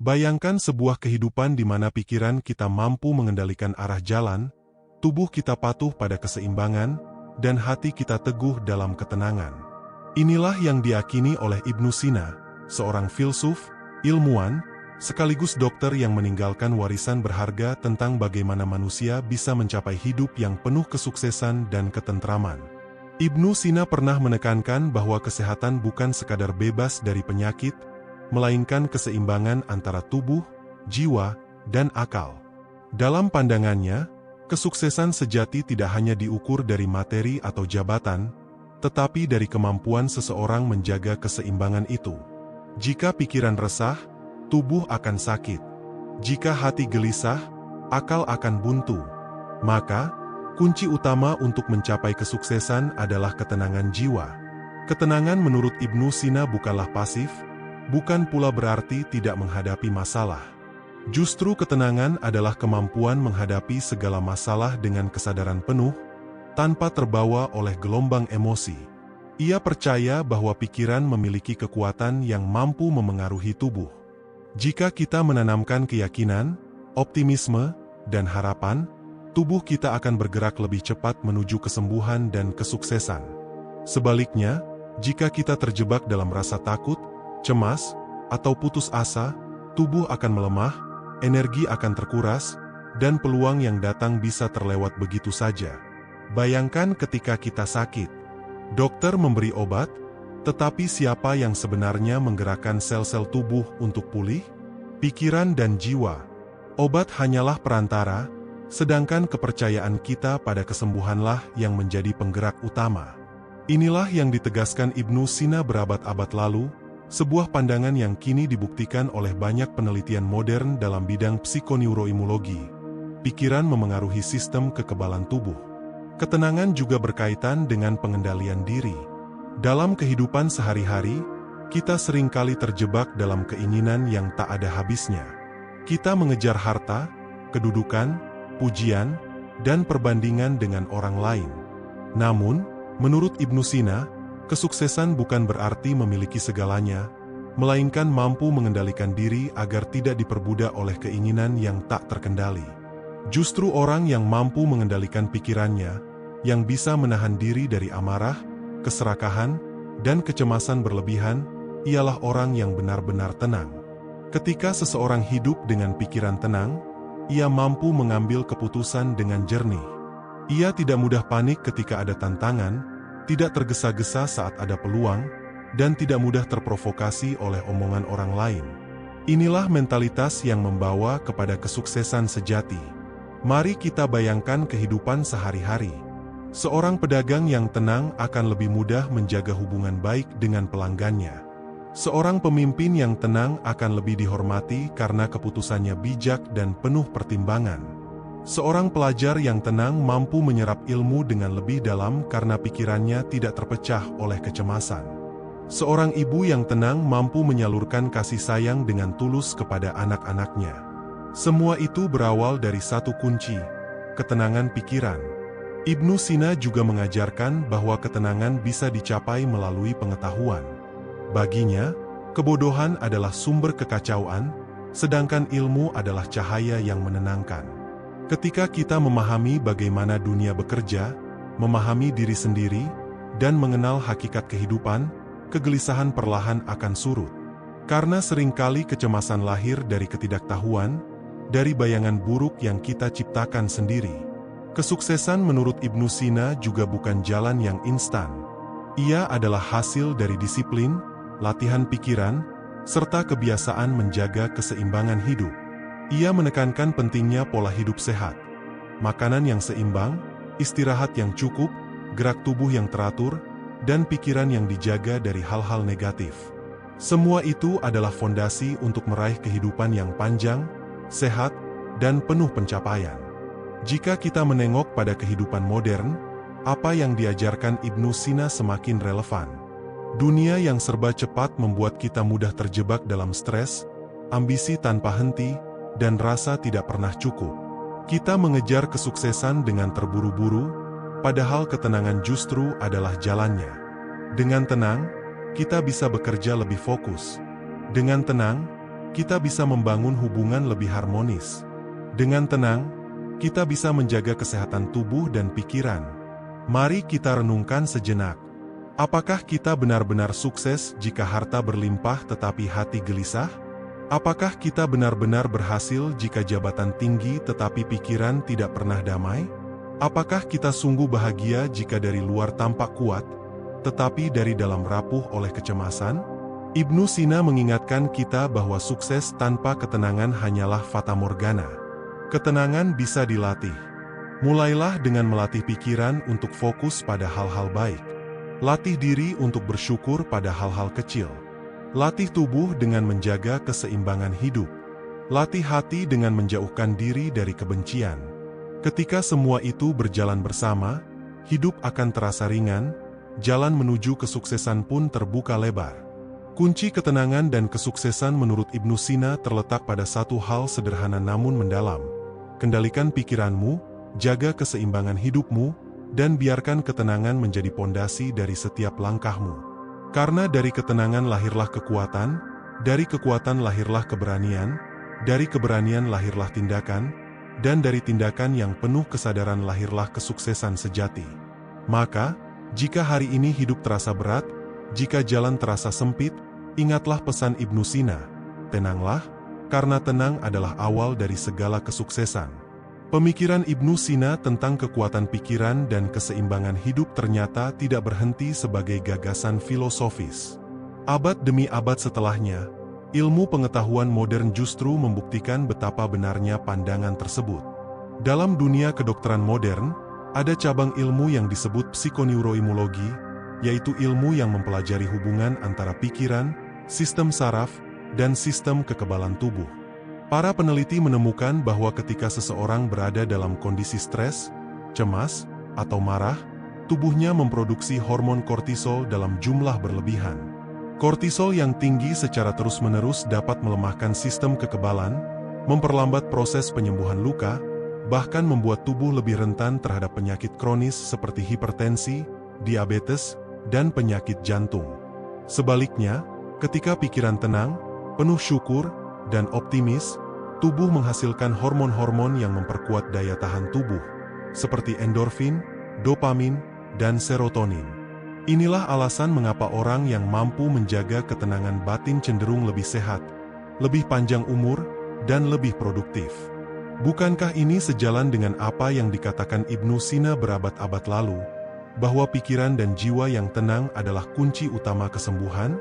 Bayangkan sebuah kehidupan di mana pikiran kita mampu mengendalikan arah jalan, tubuh kita patuh pada keseimbangan, dan hati kita teguh dalam ketenangan. Inilah yang diyakini oleh Ibnu Sina, seorang filsuf, ilmuwan, sekaligus dokter yang meninggalkan warisan berharga tentang bagaimana manusia bisa mencapai hidup yang penuh kesuksesan dan ketentraman. Ibnu Sina pernah menekankan bahwa kesehatan bukan sekadar bebas dari penyakit, melainkan keseimbangan antara tubuh, jiwa, dan akal. Dalam pandangannya, kesuksesan sejati tidak hanya diukur dari materi atau jabatan, tetapi dari kemampuan seseorang menjaga keseimbangan itu. Jika pikiran resah, tubuh akan sakit. Jika hati gelisah, akal akan buntu. Maka, kunci utama untuk mencapai kesuksesan adalah ketenangan jiwa. Ketenangan menurut Ibnu Sina bukanlah pasif, bukan pula berarti tidak menghadapi masalah. Justru ketenangan adalah kemampuan menghadapi segala masalah dengan kesadaran penuh, tanpa terbawa oleh gelombang emosi. Ia percaya bahwa pikiran memiliki kekuatan yang mampu memengaruhi tubuh. Jika kita menanamkan keyakinan, optimisme, dan harapan, tubuh kita akan bergerak lebih cepat menuju kesembuhan dan kesuksesan. Sebaliknya, jika kita terjebak dalam rasa takut, cemas, atau putus asa, tubuh akan melemah, energi akan terkuras, dan peluang yang datang bisa terlewat begitu saja. Bayangkan ketika kita sakit. Dokter memberi obat, tetapi siapa yang sebenarnya menggerakkan sel-sel tubuh untuk pulih? Pikiran dan jiwa. Obat hanyalah perantara, sedangkan kepercayaan kita pada kesembuhanlah yang menjadi penggerak utama. Inilah yang ditegaskan Ibnu Sina berabad-abad lalu, sebuah pandangan yang kini dibuktikan oleh banyak penelitian modern dalam bidang psikoneuroimulogi. Pikiran memengaruhi sistem kekebalan tubuh. Ketenangan juga berkaitan dengan pengendalian diri. Dalam kehidupan sehari-hari, kita seringkali terjebak dalam keinginan yang tak ada habisnya. Kita mengejar harta, kedudukan, pujian, dan perbandingan dengan orang lain. Namun, menurut Ibnu Sina, kesuksesan bukan berarti memiliki segalanya, melainkan mampu mengendalikan diri agar tidak diperbudak oleh keinginan yang tak terkendali. Justru orang yang mampu mengendalikan pikirannya, yang bisa menahan diri dari amarah, keserakahan, dan kecemasan berlebihan, ialah orang yang benar-benar tenang. Ketika seseorang hidup dengan pikiran tenang, ia mampu mengambil keputusan dengan jernih. Ia tidak mudah panik ketika ada tantangan, tidak tergesa-gesa saat ada peluang, dan tidak mudah terprovokasi oleh omongan orang lain. Inilah mentalitas yang membawa kepada kesuksesan sejati. Mari kita bayangkan kehidupan sehari-hari. Seorang pedagang yang tenang akan lebih mudah menjaga hubungan baik dengan pelanggannya. Seorang pemimpin yang tenang akan lebih dihormati karena keputusannya bijak dan penuh pertimbangan. Seorang pelajar yang tenang mampu menyerap ilmu dengan lebih dalam karena pikirannya tidak terpecah oleh kecemasan. Seorang ibu yang tenang mampu menyalurkan kasih sayang dengan tulus kepada anak-anaknya. Semua itu berawal dari satu kunci, ketenangan pikiran. Ibnu Sina juga mengajarkan bahwa ketenangan bisa dicapai melalui pengetahuan. Baginya, kebodohan adalah sumber kekacauan, sedangkan ilmu adalah cahaya yang menenangkan. Ketika kita memahami bagaimana dunia bekerja, memahami diri sendiri, dan mengenal hakikat kehidupan, kegelisahan perlahan akan surut. Karena seringkali kecemasan lahir dari ketidaktahuan, dari bayangan buruk yang kita ciptakan sendiri. Kesuksesan menurut Ibnu Sina juga bukan jalan yang instan. Ia adalah hasil dari disiplin, latihan pikiran, serta kebiasaan menjaga keseimbangan hidup. Ia menekankan pentingnya pola hidup sehat, makanan yang seimbang, istirahat yang cukup, gerak tubuh yang teratur, dan pikiran yang dijaga dari hal-hal negatif. Semua itu adalah fondasi untuk meraih kehidupan yang panjang, sehat, dan penuh pencapaian. Jika kita menengok pada kehidupan modern, apa yang diajarkan Ibnu Sina semakin relevan. Dunia yang serba cepat membuat kita mudah terjebak dalam stres, ambisi tanpa henti, dan rasa tidak pernah cukup. Kita mengejar kesuksesan dengan terburu-buru, padahal ketenangan justru adalah jalannya. Dengan tenang, kita bisa bekerja lebih fokus. Dengan tenang, kita bisa membangun hubungan lebih harmonis. Dengan tenang, kita bisa menjaga kesehatan tubuh dan pikiran. Mari kita renungkan sejenak. Apakah kita benar-benar sukses jika harta berlimpah tetapi hati gelisah? Apakah kita benar-benar berhasil jika jabatan tinggi tetapi pikiran tidak pernah damai? Apakah kita sungguh bahagia jika dari luar tampak kuat, tetapi dari dalam rapuh oleh kecemasan? Ibnu Sina mengingatkan kita bahwa sukses tanpa ketenangan hanyalah fata morgana. Ketenangan bisa dilatih. Mulailah dengan melatih pikiran untuk fokus pada hal-hal baik. Latih diri untuk bersyukur pada hal-hal kecil. Latih tubuh dengan menjaga keseimbangan hidup. Latih hati dengan menjauhkan diri dari kebencian. Ketika semua itu berjalan bersama, hidup akan terasa ringan, jalan menuju kesuksesan pun terbuka lebar. Kunci ketenangan dan kesuksesan menurut Ibnu Sina terletak pada satu hal sederhana namun mendalam. Kendalikan pikiranmu, jaga keseimbangan hidupmu, dan biarkan ketenangan menjadi pondasi dari setiap langkahmu. Karena dari ketenangan lahirlah kekuatan, dari kekuatan lahirlah keberanian, dari keberanian lahirlah tindakan, dan dari tindakan yang penuh kesadaran lahirlah kesuksesan sejati. Maka, jika hari ini hidup terasa berat, jika jalan terasa sempit, ingatlah pesan Ibnu Sina, tenanglah, karena tenang adalah awal dari segala kesuksesan. Pemikiran Ibnu Sina tentang kekuatan pikiran dan keseimbangan hidup ternyata tidak berhenti sebagai gagasan filosofis. Abad demi abad setelahnya, ilmu pengetahuan modern justru membuktikan betapa benarnya pandangan tersebut. Dalam dunia kedokteran modern, ada cabang ilmu yang disebut psikoneuroimmunologi, yaitu ilmu yang mempelajari hubungan antara pikiran, sistem saraf, dan sistem kekebalan tubuh. Para peneliti menemukan bahwa ketika seseorang berada dalam kondisi stres, cemas, atau marah, tubuhnya memproduksi hormon kortisol dalam jumlah berlebihan. Kortisol yang tinggi secara terus-menerus dapat melemahkan sistem kekebalan, memperlambat proses penyembuhan luka, bahkan membuat tubuh lebih rentan terhadap penyakit kronis seperti hipertensi, diabetes, dan penyakit jantung. Sebaliknya, ketika pikiran tenang, penuh syukur, dan optimis, tubuh menghasilkan hormon-hormon yang memperkuat daya tahan tubuh, seperti endorfin, dopamin, dan serotonin. Inilah alasan mengapa orang yang mampu menjaga ketenangan batin cenderung lebih sehat, lebih panjang umur, dan lebih produktif. Bukankah ini sejalan dengan apa yang dikatakan Ibnu Sina berabad-abad lalu, bahwa pikiran dan jiwa yang tenang adalah kunci utama kesembuhan?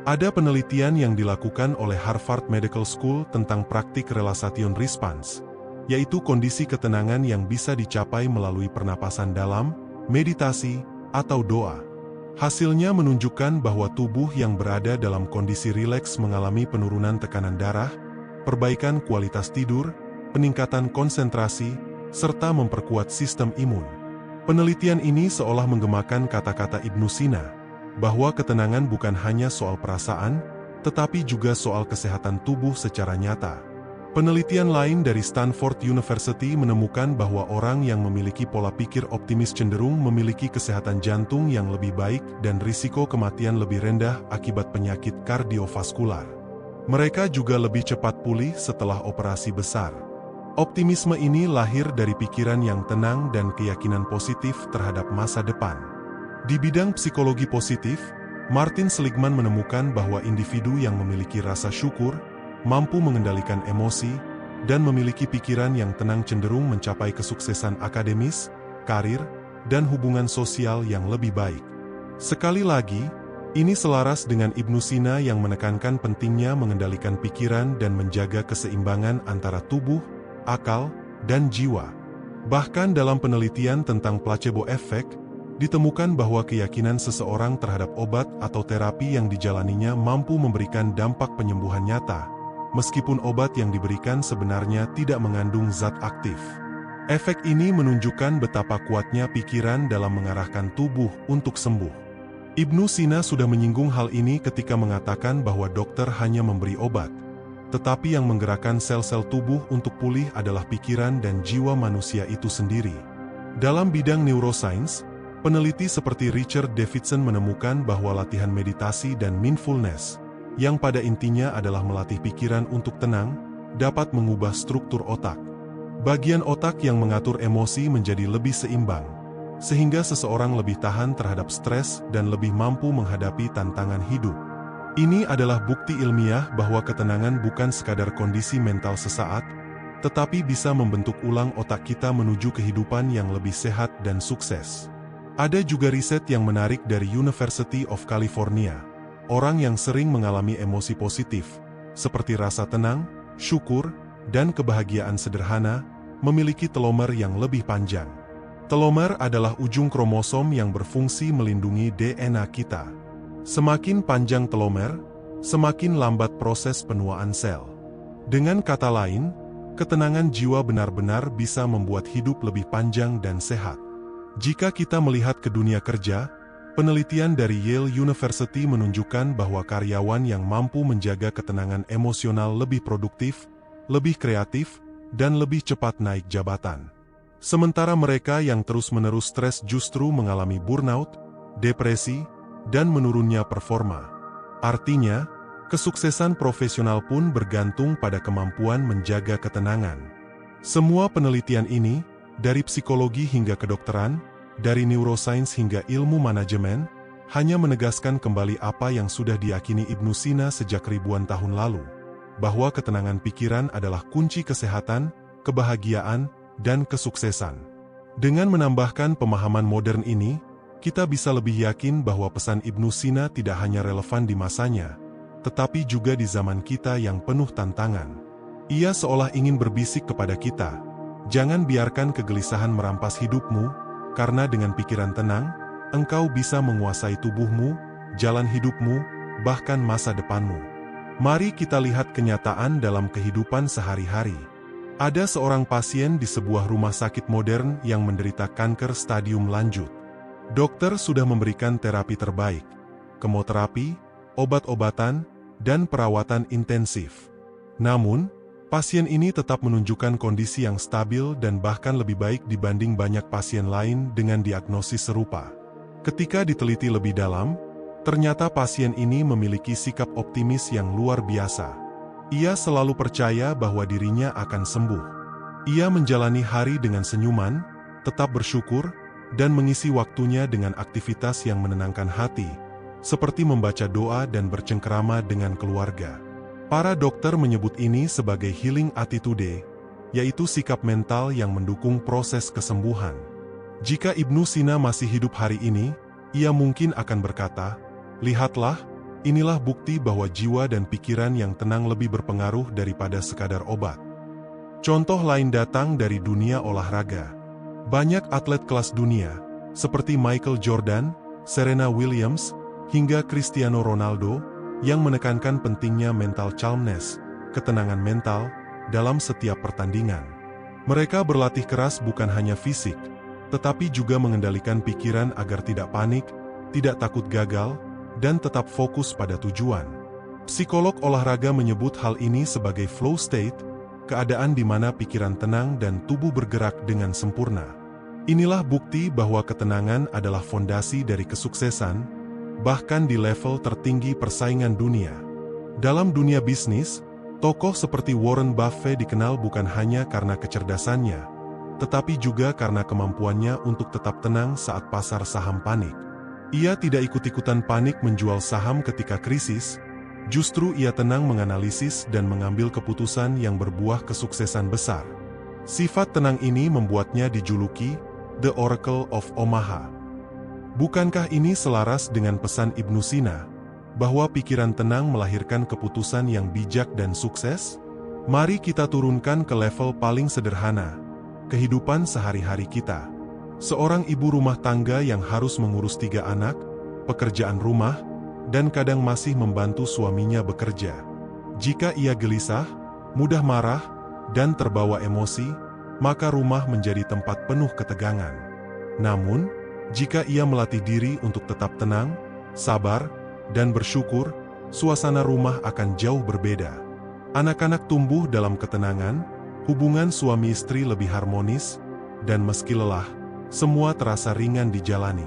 Ada penelitian yang dilakukan oleh Harvard Medical School tentang praktik relaxation response, yaitu kondisi ketenangan yang bisa dicapai melalui pernapasan dalam, meditasi, atau doa. Hasilnya menunjukkan bahwa tubuh yang berada dalam kondisi rileks mengalami penurunan tekanan darah, perbaikan kualitas tidur, peningkatan konsentrasi, serta memperkuat sistem imun. Penelitian ini seolah menggemakan kata-kata Ibnu Sina, bahwa ketenangan bukan hanya soal perasaan, tetapi juga soal kesehatan tubuh secara nyata. Penelitian lain dari Stanford University menemukan bahwa orang yang memiliki pola pikir optimis cenderung memiliki kesehatan jantung yang lebih baik dan risiko kematian lebih rendah akibat penyakit kardiovaskular. Mereka juga lebih cepat pulih setelah operasi besar. Optimisme ini lahir dari pikiran yang tenang dan keyakinan positif terhadap masa depan. Di bidang psikologi positif, Martin Seligman menemukan bahwa individu yang memiliki rasa syukur, mampu mengendalikan emosi, dan memiliki pikiran yang tenang cenderung mencapai kesuksesan akademis, karir, dan hubungan sosial yang lebih baik. Sekali lagi, ini selaras dengan Ibnu Sina yang menekankan pentingnya mengendalikan pikiran dan menjaga keseimbangan antara tubuh, akal, dan jiwa. Bahkan dalam penelitian tentang placebo effect, ditemukan bahwa keyakinan seseorang terhadap obat atau terapi yang dijalaninya mampu memberikan dampak penyembuhan nyata, meskipun obat yang diberikan sebenarnya tidak mengandung zat aktif. Efek ini menunjukkan betapa kuatnya pikiran dalam mengarahkan tubuh untuk sembuh. Ibnu Sina sudah menyinggung hal ini ketika mengatakan bahwa dokter hanya memberi obat, tetapi yang menggerakkan sel-sel tubuh untuk pulih adalah pikiran dan jiwa manusia itu sendiri. Dalam bidang neuroscience, peneliti seperti Richard Davidson menemukan bahwa latihan meditasi dan mindfulness, yang pada intinya adalah melatih pikiran untuk tenang, dapat mengubah struktur otak. Bagian otak yang mengatur emosi menjadi lebih seimbang, sehingga seseorang lebih tahan terhadap stres dan lebih mampu menghadapi tantangan hidup. Ini adalah bukti ilmiah bahwa ketenangan bukan sekadar kondisi mental sesaat, tetapi bisa membentuk ulang otak kita menuju kehidupan yang lebih sehat dan sukses. Ada juga riset yang menarik dari University of California. Orang yang sering mengalami emosi positif, seperti rasa tenang, syukur, dan kebahagiaan sederhana, memiliki telomer yang lebih panjang. Telomer adalah ujung kromosom yang berfungsi melindungi DNA kita. Semakin panjang telomer, semakin lambat proses penuaan sel. Dengan kata lain, ketenangan jiwa benar-benar bisa membuat hidup lebih panjang dan sehat. Jika kita melihat ke dunia kerja, penelitian dari Yale University menunjukkan bahwa karyawan yang mampu menjaga ketenangan emosional lebih produktif, lebih kreatif, dan lebih cepat naik jabatan. Sementara mereka yang terus-menerus stres justru mengalami burnout, depresi, dan menurunnya performa. Artinya, kesuksesan profesional pun bergantung pada kemampuan menjaga ketenangan. Semua penelitian ini, dari psikologi hingga kedokteran, dari neuroscience hingga ilmu manajemen, hanya menegaskan kembali apa yang sudah diyakini Ibnu Sina sejak ribuan tahun lalu, bahwa ketenangan pikiran adalah kunci kesehatan, kebahagiaan, dan kesuksesan. Dengan menambahkan pemahaman modern ini, kita bisa lebih yakin bahwa pesan Ibnu Sina tidak hanya relevan di masanya, tetapi juga di zaman kita yang penuh tantangan. Ia seolah ingin berbisik kepada kita, jangan biarkan kegelisahan merampas hidupmu, karena dengan pikiran tenang, engkau bisa menguasai tubuhmu, jalan hidupmu, bahkan masa depanmu. Mari kita lihat kenyataan dalam kehidupan sehari-hari. Ada seorang pasien di sebuah rumah sakit modern yang menderita kanker stadium lanjut. Dokter sudah memberikan terapi terbaik, kemoterapi, obat-obatan, dan perawatan intensif. Namun, pasien ini tetap menunjukkan kondisi yang stabil dan bahkan lebih baik dibanding banyak pasien lain dengan diagnosis serupa. Ketika diteliti lebih dalam, ternyata pasien ini memiliki sikap optimis yang luar biasa. Ia selalu percaya bahwa dirinya akan sembuh. Ia menjalani hari dengan senyuman, tetap bersyukur, dan mengisi waktunya dengan aktivitas yang menenangkan hati, seperti membaca doa dan bercengkerama dengan keluarga. Para dokter menyebut ini sebagai healing attitude, yaitu sikap mental yang mendukung proses kesembuhan. Jika Ibnu Sina masih hidup hari ini, ia mungkin akan berkata, "Lihatlah, inilah bukti bahwa jiwa dan pikiran yang tenang lebih berpengaruh daripada sekadar obat." Contoh lain datang dari dunia olahraga. Banyak atlet kelas dunia, seperti Michael Jordan, Serena Williams, hingga Cristiano Ronaldo, yang menekankan pentingnya mental calmness, ketenangan mental, dalam setiap pertandingan. Mereka berlatih keras bukan hanya fisik, tetapi juga mengendalikan pikiran agar tidak panik, tidak takut gagal, dan tetap fokus pada tujuan. Psikolog olahraga menyebut hal ini sebagai flow state, keadaan di mana pikiran tenang dan tubuh bergerak dengan sempurna. Inilah bukti bahwa ketenangan adalah fondasi dari kesuksesan, bahkan di level tertinggi persaingan dunia. Dalam dunia bisnis, tokoh seperti Warren Buffett dikenal bukan hanya karena kecerdasannya, tetapi juga karena kemampuannya untuk tetap tenang saat pasar saham panik. Ia tidak ikut-ikutan panik menjual saham ketika krisis, justru ia tenang menganalisis dan mengambil keputusan yang berbuah kesuksesan besar. Sifat tenang ini membuatnya dijuluki The Oracle of Omaha. Bukankah ini selaras dengan pesan Ibnu Sina, bahwa pikiran tenang melahirkan keputusan yang bijak dan sukses? Mari kita turunkan ke level paling sederhana, kehidupan sehari-hari kita. Seorang ibu rumah tangga yang harus mengurus 3 anak, pekerjaan rumah, dan kadang masih membantu suaminya bekerja. Jika ia gelisah, mudah marah, dan terbawa emosi, maka rumah menjadi tempat penuh ketegangan. Namun, jika ia melatih diri untuk tetap tenang, sabar, dan bersyukur, suasana rumah akan jauh berbeda. Anak-anak tumbuh dalam ketenangan, hubungan suami istri lebih harmonis, dan meski lelah, semua terasa ringan dijalani.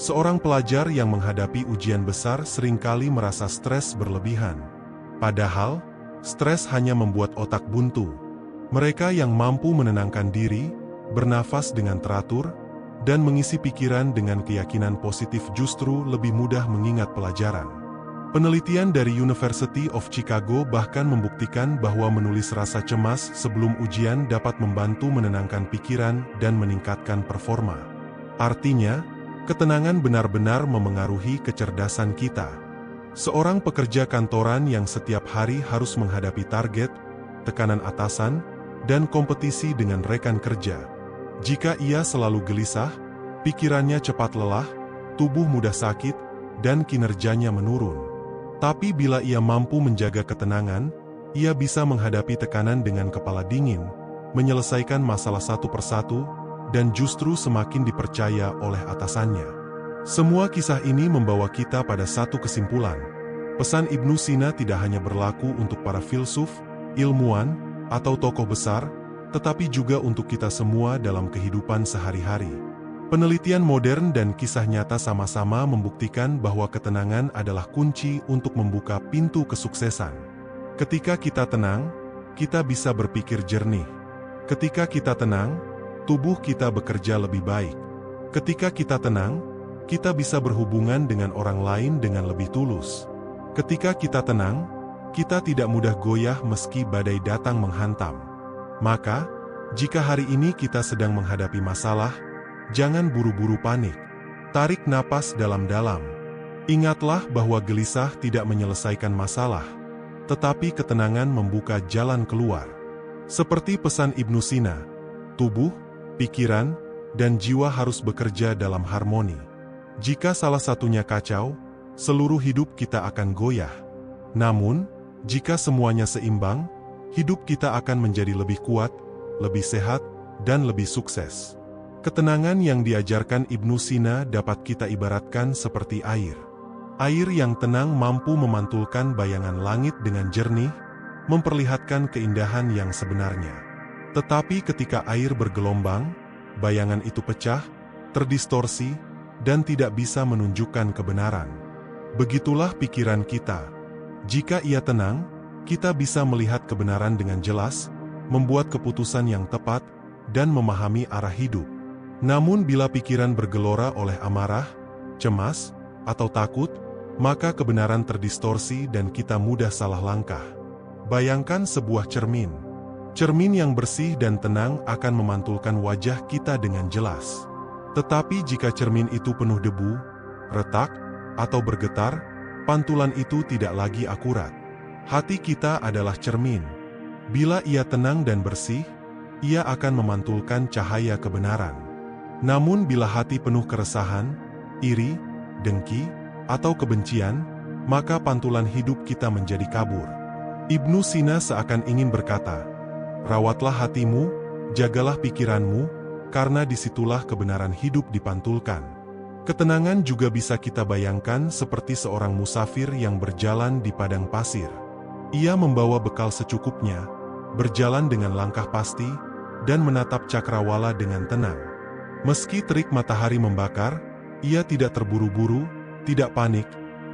Seorang pelajar yang menghadapi ujian besar seringkali merasa stres berlebihan. Padahal, stres hanya membuat otak buntu. Mereka yang mampu menenangkan diri, bernafas dengan teratur, dan mengisi pikiran dengan keyakinan positif justru lebih mudah mengingat pelajaran. Penelitian dari University of Chicago bahkan membuktikan bahwa menulis rasa cemas sebelum ujian dapat membantu menenangkan pikiran dan meningkatkan performa. Artinya, ketenangan benar-benar memengaruhi kecerdasan kita. Seorang pekerja kantoran yang setiap hari harus menghadapi target, tekanan atasan, dan kompetisi dengan rekan kerja. Jika ia selalu gelisah, pikirannya cepat lelah, tubuh mudah sakit, dan kinerjanya menurun. Tapi bila ia mampu menjaga ketenangan, ia bisa menghadapi tekanan dengan kepala dingin, menyelesaikan masalah satu persatu, dan justru semakin dipercaya oleh atasannya. Semua kisah ini membawa kita pada satu kesimpulan. Pesan Ibnu Sina tidak hanya berlaku untuk para filsuf, ilmuwan, atau tokoh besar, tetapi juga untuk kita semua dalam kehidupan sehari-hari. Penelitian modern dan kisah nyata sama-sama membuktikan bahwa ketenangan adalah kunci untuk membuka pintu kesuksesan. Ketika kita tenang, kita bisa berpikir jernih. Ketika kita tenang, tubuh kita bekerja lebih baik. Ketika kita tenang, kita bisa berhubungan dengan orang lain dengan lebih tulus. Ketika kita tenang, kita tidak mudah goyah meski badai datang menghantam. Maka, jika hari ini kita sedang menghadapi masalah, jangan buru-buru panik. Tarik napas dalam-dalam. Ingatlah bahwa gelisah tidak menyelesaikan masalah, tetapi ketenangan membuka jalan keluar. Seperti pesan Ibnu Sina, tubuh, pikiran, dan jiwa harus bekerja dalam harmoni. Jika salah satunya kacau, seluruh hidup kita akan goyah. Namun, jika semuanya seimbang, hidup kita akan menjadi lebih kuat, lebih sehat, dan lebih sukses. Ketenangan yang diajarkan Ibnu Sina dapat kita ibaratkan seperti air. Air yang tenang mampu memantulkan bayangan langit dengan jernih, memperlihatkan keindahan yang sebenarnya. Tetapi ketika air bergelombang, bayangan itu pecah, terdistorsi, dan tidak bisa menunjukkan kebenaran. Begitulah pikiran kita. Jika ia tenang, kita bisa melihat kebenaran dengan jelas, membuat keputusan yang tepat, dan memahami arah hidup. Namun bila pikiran bergelora oleh amarah, cemas, atau takut, maka kebenaran terdistorsi dan kita mudah salah langkah. Bayangkan sebuah cermin. Cermin yang bersih dan tenang akan memantulkan wajah kita dengan jelas. Tetapi jika cermin itu penuh debu, retak, atau bergetar, pantulan itu tidak lagi akurat. Hati kita adalah cermin. Bila ia tenang dan bersih, ia akan memantulkan cahaya kebenaran. Namun bila hati penuh keresahan, iri, dengki, atau kebencian, maka pantulan hidup kita menjadi kabur. Ibnu Sina seakan ingin berkata, rawatlah hatimu, jagalah pikiranmu, karena disitulah kebenaran hidup dipantulkan. Ketenangan juga bisa kita bayangkan seperti seorang musafir yang berjalan di padang pasir. Ia membawa bekal secukupnya, berjalan dengan langkah pasti, dan menatap cakrawala dengan tenang. Meski terik matahari membakar, ia tidak terburu-buru, tidak panik,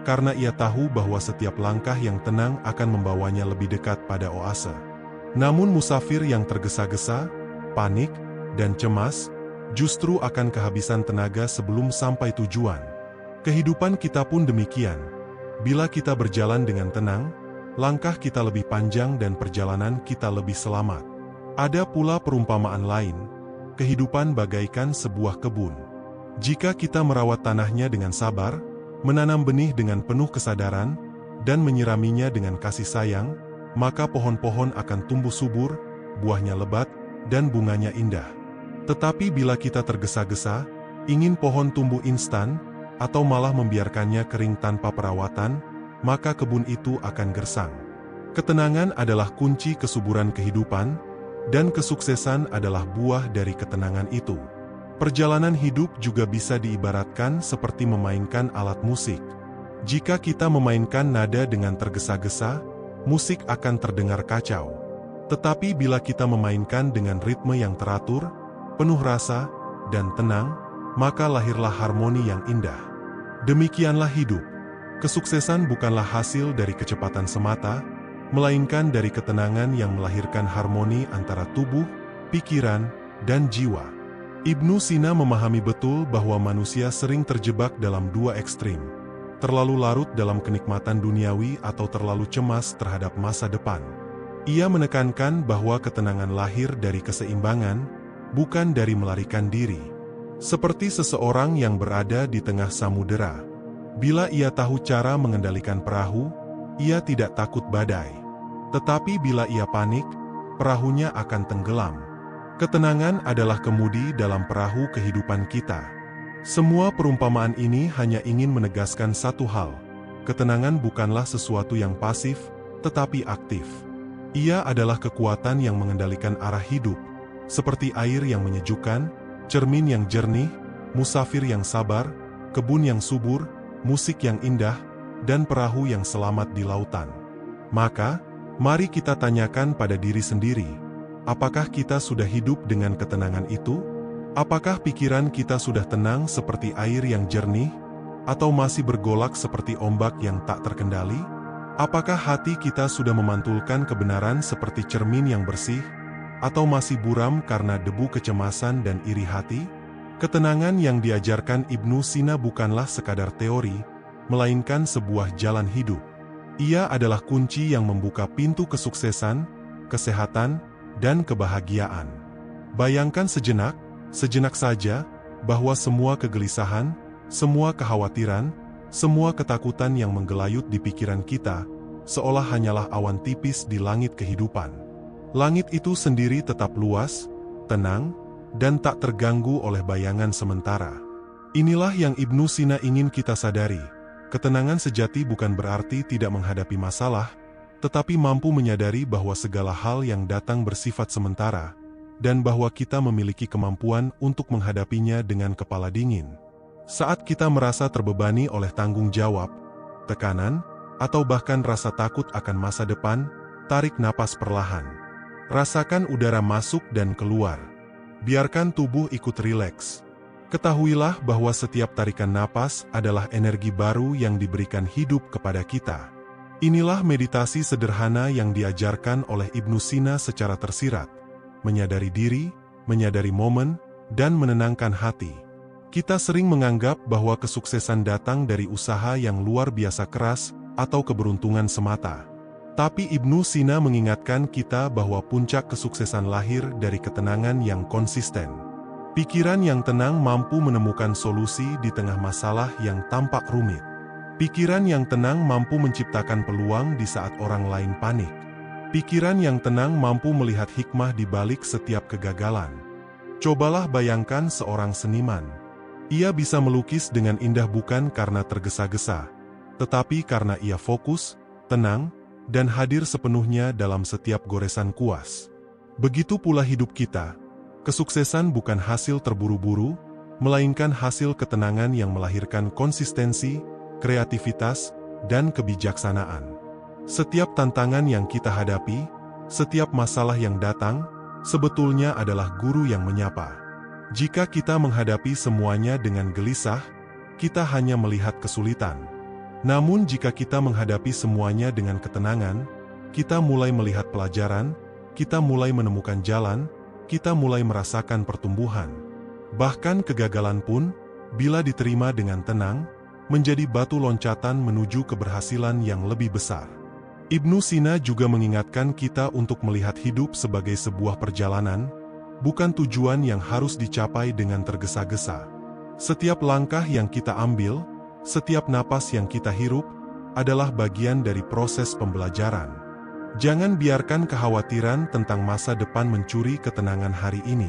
karena ia tahu bahwa setiap langkah yang tenang akan membawanya lebih dekat pada oase. Namun musafir yang tergesa-gesa, panik, dan cemas, justru akan kehabisan tenaga sebelum sampai tujuan. Kehidupan kita pun demikian. Bila kita berjalan dengan tenang, langkah kita lebih panjang dan perjalanan kita lebih selamat. Ada pula perumpamaan lain, kehidupan bagaikan sebuah kebun. Jika kita merawat tanahnya dengan sabar, menanam benih dengan penuh kesadaran, dan menyiraminya dengan kasih sayang, maka pohon-pohon akan tumbuh subur, buahnya lebat, dan bunganya indah. Tetapi bila kita tergesa-gesa, ingin pohon tumbuh instan, atau malah membiarkannya kering tanpa perawatan, maka kebun itu akan gersang. Ketenangan adalah kunci kesuburan kehidupan, dan kesuksesan adalah buah dari ketenangan itu. Perjalanan hidup juga bisa diibaratkan seperti memainkan alat musik. Jika kita memainkan nada dengan tergesa-gesa, musik akan terdengar kacau. Tetapi bila kita memainkan dengan ritme yang teratur, penuh rasa, dan tenang, maka lahirlah harmoni yang indah. Demikianlah hidup. Kesuksesan bukanlah hasil dari kecepatan semata, melainkan dari ketenangan yang melahirkan harmoni antara tubuh, pikiran, dan jiwa. Ibnu Sina memahami betul bahwa manusia sering terjebak dalam dua ekstrim, terlalu larut dalam kenikmatan duniawi atau terlalu cemas terhadap masa depan. Ia menekankan bahwa ketenangan lahir dari keseimbangan, bukan dari melarikan diri. Seperti seseorang yang berada di tengah samudera. Bila ia tahu cara mengendalikan perahu, ia tidak takut badai. Tetapi bila ia panik, perahunya akan tenggelam. Ketenangan adalah kemudi dalam perahu kehidupan kita. Semua perumpamaan ini hanya ingin menegaskan satu hal. Ketenangan bukanlah sesuatu yang pasif, tetapi aktif. Ia adalah kekuatan yang mengendalikan arah hidup, seperti air yang menyejukkan, cermin yang jernih, musafir yang sabar, kebun yang subur, musik yang indah, dan perahu yang selamat di lautan. Maka, mari kita tanyakan pada diri sendiri, apakah kita sudah hidup dengan ketenangan itu? Apakah pikiran kita sudah tenang seperti air yang jernih, atau masih bergolak seperti ombak yang tak terkendali? Apakah hati kita sudah memantulkan kebenaran seperti cermin yang bersih, atau masih buram karena debu kecemasan dan iri hati? Ketenangan yang diajarkan Ibnu Sina bukanlah sekadar teori, melainkan sebuah jalan hidup. Ia adalah kunci yang membuka pintu kesuksesan, kesehatan, dan kebahagiaan. Bayangkan sejenak saja, bahwa semua kegelisahan, semua kekhawatiran, semua ketakutan yang menggelayut di pikiran kita, seolah hanyalah awan tipis di langit kehidupan. Langit itu sendiri tetap luas, tenang, dan tak terganggu oleh bayangan sementara. Inilah yang Ibnu Sina ingin kita sadari. Ketenangan sejati bukan berarti tidak menghadapi masalah, tetapi mampu menyadari bahwa segala hal yang datang bersifat sementara, dan bahwa kita memiliki kemampuan untuk menghadapinya dengan kepala dingin. Saat kita merasa terbebani oleh tanggung jawab, tekanan, atau bahkan rasa takut akan masa depan, tarik napas perlahan. Rasakan udara masuk dan keluar. Biarkan tubuh ikut rileks. Ketahuilah bahwa setiap tarikan napas adalah energi baru yang diberikan hidup kepada kita. Inilah meditasi sederhana yang diajarkan oleh Ibnu Sina secara tersirat. Menyadari diri, menyadari momen, dan menenangkan hati. Kita sering menganggap bahwa kesuksesan datang dari usaha yang luar biasa keras atau keberuntungan semata. Tapi Ibnu Sina mengingatkan kita bahwa puncak kesuksesan lahir dari ketenangan yang konsisten. Pikiran yang tenang mampu menemukan solusi di tengah masalah yang tampak rumit. Pikiran yang tenang mampu menciptakan peluang di saat orang lain panik. Pikiran yang tenang mampu melihat hikmah di balik setiap kegagalan. Cobalah bayangkan seorang seniman. Ia bisa melukis dengan indah bukan karena tergesa-gesa, tetapi karena ia fokus, tenang, dan hadir sepenuhnya dalam setiap goresan kuas. Begitu pula hidup kita. Kesuksesan bukan hasil terburu-buru, melainkan hasil ketenangan yang melahirkan konsistensi, kreativitas, dan kebijaksanaan. Setiap tantangan yang kita hadapi, setiap masalah yang datang, sebetulnya adalah guru yang menyapa. Jika kita menghadapi semuanya dengan gelisah, kita hanya melihat kesulitan. Namun jika kita menghadapi semuanya dengan ketenangan, kita mulai melihat pelajaran, kita mulai menemukan jalan, kita mulai merasakan pertumbuhan. Bahkan kegagalan pun, bila diterima dengan tenang, menjadi batu loncatan menuju keberhasilan yang lebih besar. Ibnu Sina juga mengingatkan kita untuk melihat hidup sebagai sebuah perjalanan, bukan tujuan yang harus dicapai dengan tergesa-gesa. Setiap langkah yang kita ambil, setiap napas yang kita hirup, adalah bagian dari proses pembelajaran. Jangan biarkan kekhawatiran tentang masa depan mencuri ketenangan hari ini.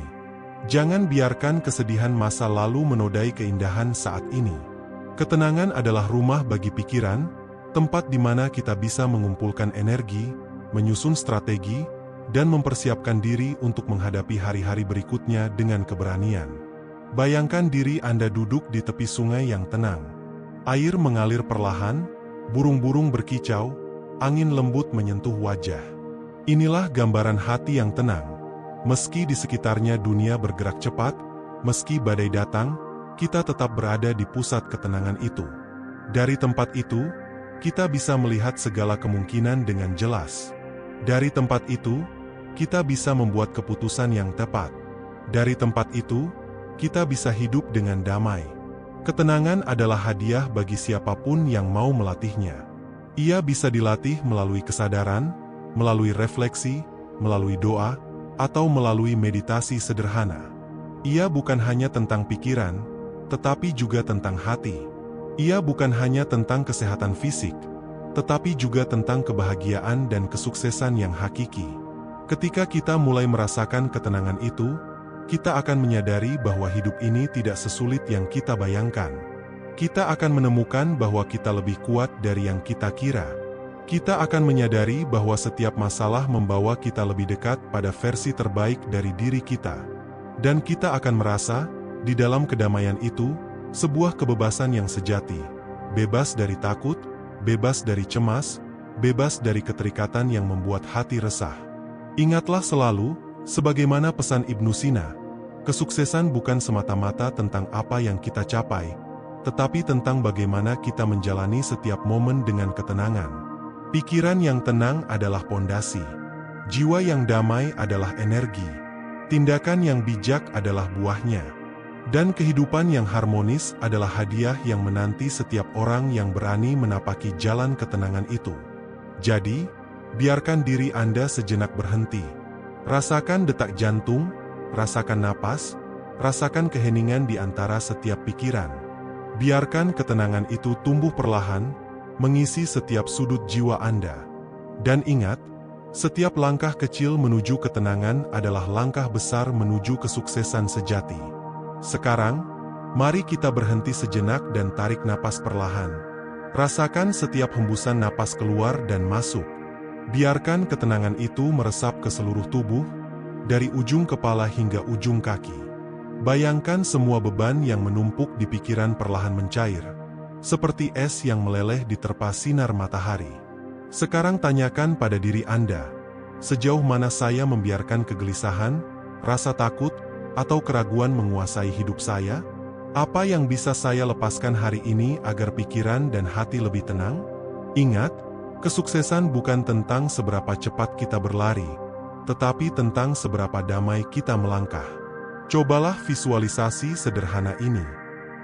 Jangan biarkan kesedihan masa lalu menodai keindahan saat ini. Ketenangan adalah rumah bagi pikiran, tempat di mana kita bisa mengumpulkan energi, menyusun strategi, dan mempersiapkan diri untuk menghadapi hari-hari berikutnya dengan keberanian. Bayangkan diri Anda duduk di tepi sungai yang tenang. Air mengalir perlahan, burung-burung berkicau, angin lembut menyentuh wajah. Inilah gambaran hati yang tenang. Meski di sekitarnya dunia bergerak cepat, meski badai datang, kita tetap berada di pusat ketenangan itu. Dari tempat itu, kita bisa melihat segala kemungkinan dengan jelas. Dari tempat itu, kita bisa membuat keputusan yang tepat. Dari tempat itu, kita bisa hidup dengan damai. Ketenangan adalah hadiah bagi siapapun yang mau melatihnya. Ia bisa dilatih melalui kesadaran, melalui refleksi, melalui doa, atau melalui meditasi sederhana. Ia bukan hanya tentang pikiran, tetapi juga tentang hati. Ia bukan hanya tentang kesehatan fisik, tetapi juga tentang kebahagiaan dan kesuksesan yang hakiki. Ketika kita mulai merasakan ketenangan itu, kita akan menyadari bahwa hidup ini tidak sesulit yang kita bayangkan. Kita akan menemukan bahwa kita lebih kuat dari yang kita kira. Kita akan menyadari bahwa setiap masalah membawa kita lebih dekat pada versi terbaik dari diri kita. Dan kita akan merasa, di dalam kedamaian itu, sebuah kebebasan yang sejati. Bebas dari takut, bebas dari cemas, bebas dari keterikatan yang membuat hati resah. Ingatlah selalu, sebagaimana pesan Ibnu Sina, kesuksesan bukan semata-mata tentang apa yang kita capai, tetapi tentang bagaimana kita menjalani setiap momen dengan ketenangan. Pikiran yang tenang adalah pondasi. Jiwa yang damai adalah energi. Tindakan yang bijak adalah buahnya. Dan kehidupan yang harmonis adalah hadiah yang menanti setiap orang yang berani menapaki jalan ketenangan itu. Jadi, biarkan diri Anda sejenak berhenti. Rasakan detak jantung, rasakan napas, rasakan keheningan di antara setiap pikiran. Biarkan ketenangan itu tumbuh perlahan, mengisi setiap sudut jiwa Anda. Dan ingat, setiap langkah kecil menuju ketenangan adalah langkah besar menuju kesuksesan sejati. Sekarang, mari kita berhenti sejenak dan tarik napas perlahan. Rasakan setiap hembusan napas keluar dan masuk. Biarkan ketenangan itu meresap ke seluruh tubuh, dari ujung kepala hingga ujung kaki. Bayangkan semua beban yang menumpuk di pikiran perlahan mencair, seperti es yang meleleh di terpa sinar matahari. Sekarang tanyakan pada diri Anda, sejauh mana saya membiarkan kegelisahan, rasa takut, atau keraguan menguasai hidup saya? Apa yang bisa saya lepaskan hari ini agar pikiran dan hati lebih tenang? Ingat, kesuksesan bukan tentang seberapa cepat kita berlari, tetapi tentang seberapa damai kita melangkah. Cobalah visualisasi sederhana ini.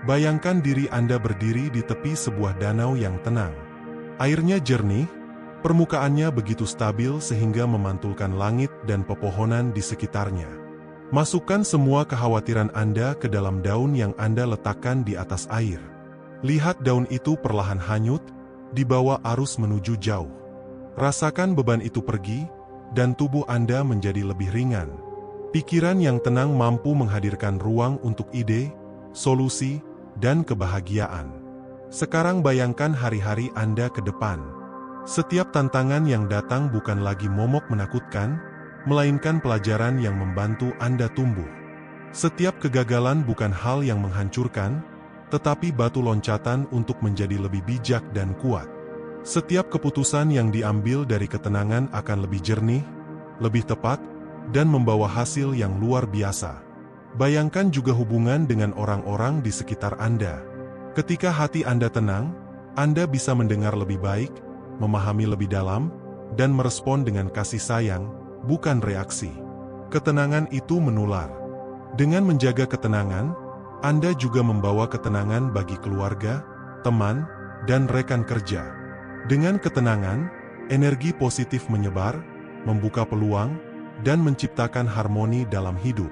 Bayangkan diri Anda berdiri di tepi sebuah danau yang tenang. Airnya jernih, permukaannya begitu stabil sehingga memantulkan langit dan pepohonan di sekitarnya. Masukkan semua kekhawatiran Anda ke dalam daun yang Anda letakkan di atas air. Lihat daun itu perlahan hanyut, dibawa arus menuju jauh. Rasakan beban itu pergi, dan tubuh Anda menjadi lebih ringan. Pikiran yang tenang mampu menghadirkan ruang untuk ide, solusi, dan kebahagiaan. Sekarang bayangkan hari-hari Anda ke depan. Setiap tantangan yang datang bukan lagi momok menakutkan, melainkan pelajaran yang membantu Anda tumbuh. Setiap kegagalan bukan hal yang menghancurkan, tetapi batu loncatan untuk menjadi lebih bijak dan kuat. Setiap keputusan yang diambil dari ketenangan akan lebih jernih, lebih tepat, dan membawa hasil yang luar biasa. Bayangkan juga hubungan dengan orang-orang di sekitar Anda. Ketika hati Anda tenang, Anda bisa mendengar lebih baik, memahami lebih dalam, dan merespon dengan kasih sayang, bukan reaksi. Ketenangan itu menular. Dengan menjaga ketenangan, Anda juga membawa ketenangan bagi keluarga, teman, dan rekan kerja. Dengan ketenangan, energi positif menyebar, membuka peluang, dan menciptakan harmoni dalam hidup.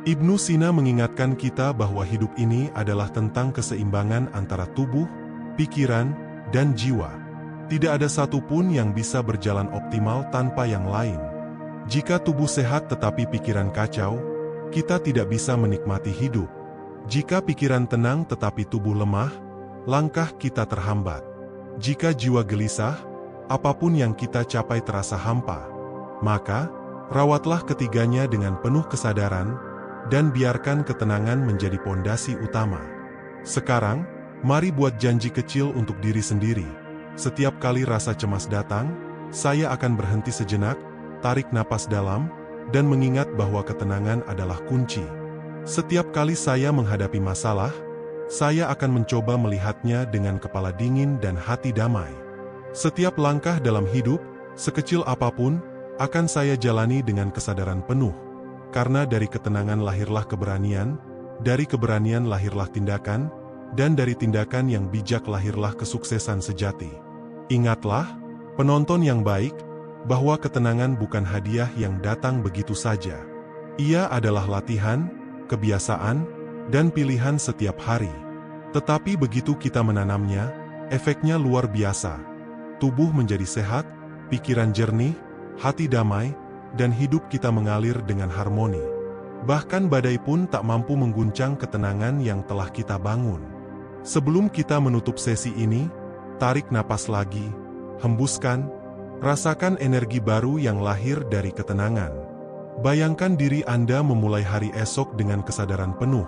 Ibnu Sina mengingatkan kita bahwa hidup ini adalah tentang keseimbangan antara tubuh, pikiran, dan jiwa. Tidak ada satupun yang bisa berjalan optimal tanpa yang lain. Jika tubuh sehat tetapi pikiran kacau, kita tidak bisa menikmati hidup. Jika pikiran tenang tetapi tubuh lemah, langkah kita terhambat. Jika jiwa gelisah, apapun yang kita capai terasa hampa. Maka, rawatlah ketiganya dengan penuh kesadaran, dan biarkan ketenangan menjadi pondasi utama. Sekarang, mari buat janji kecil untuk diri sendiri. Setiap kali rasa cemas datang, saya akan berhenti sejenak, tarik napas dalam, dan mengingat bahwa ketenangan adalah kunci. Setiap kali saya menghadapi masalah, saya akan mencoba melihatnya dengan kepala dingin dan hati damai. Setiap langkah dalam hidup, sekecil apapun, akan saya jalani dengan kesadaran penuh. Karena dari ketenangan lahirlah keberanian, dari keberanian lahirlah tindakan, dan dari tindakan yang bijak lahirlah kesuksesan sejati. Ingatlah, penonton yang baik, bahwa ketenangan bukan hadiah yang datang begitu saja. Ia adalah latihan, kebiasaan, dan pilihan setiap hari. Tetapi begitu kita menanamnya, efeknya luar biasa. Tubuh menjadi sehat, pikiran jernih, hati damai, dan hidup kita mengalir dengan harmoni. Bahkan badai pun tak mampu mengguncang ketenangan yang telah kita bangun. Sebelum kita menutup sesi ini, tarik napas lagi, hembuskan, rasakan energi baru yang lahir dari ketenangan. Bayangkan diri Anda memulai hari esok dengan kesadaran penuh,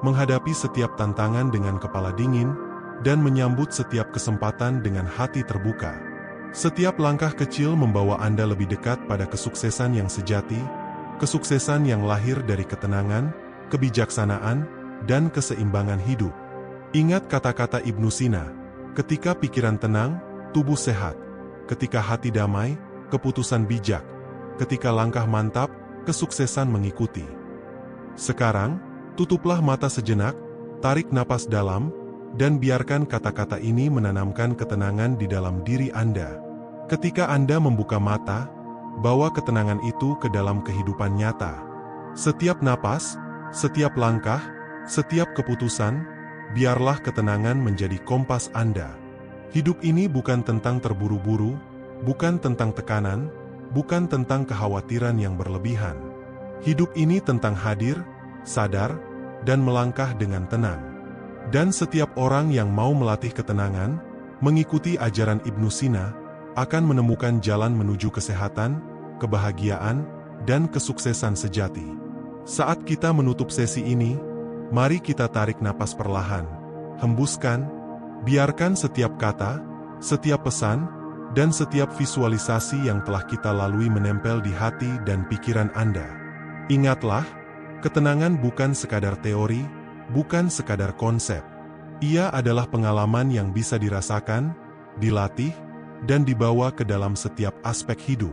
menghadapi setiap tantangan dengan kepala dingin, dan menyambut setiap kesempatan dengan hati terbuka. Setiap langkah kecil membawa Anda lebih dekat pada kesuksesan yang sejati, kesuksesan yang lahir dari ketenangan, kebijaksanaan, dan keseimbangan hidup. Ingat kata-kata Ibnu Sina, ketika pikiran tenang, tubuh sehat, ketika hati damai, keputusan bijak, ketika langkah mantap, kesuksesan mengikuti. Sekarang, tutuplah mata sejenak, tarik napas dalam, dan biarkan kata-kata ini menanamkan ketenangan di dalam diri Anda. Ketika Anda membuka mata, bawa ketenangan itu ke dalam kehidupan nyata. Setiap napas, setiap langkah, setiap keputusan, biarlah ketenangan menjadi kompas Anda. Hidup ini bukan tentang terburu-buru, bukan tentang tekanan, bukan tentang kekhawatiran yang berlebihan. Hidup ini tentang hadir, sadar, dan melangkah dengan tenang. Dan setiap orang yang mau melatih ketenangan, mengikuti ajaran Ibnu Sina, akan menemukan jalan menuju kesehatan, kebahagiaan, dan kesuksesan sejati. Saat kita menutup sesi ini, mari kita tarik napas perlahan, hembuskan, biarkan setiap kata, setiap pesan, dan setiap visualisasi yang telah kita lalui menempel di hati dan pikiran Anda. Ingatlah, ketenangan bukan sekadar teori, bukan sekadar konsep. Ia adalah pengalaman yang bisa dirasakan, dilatih, dan dibawa ke dalam setiap aspek hidup.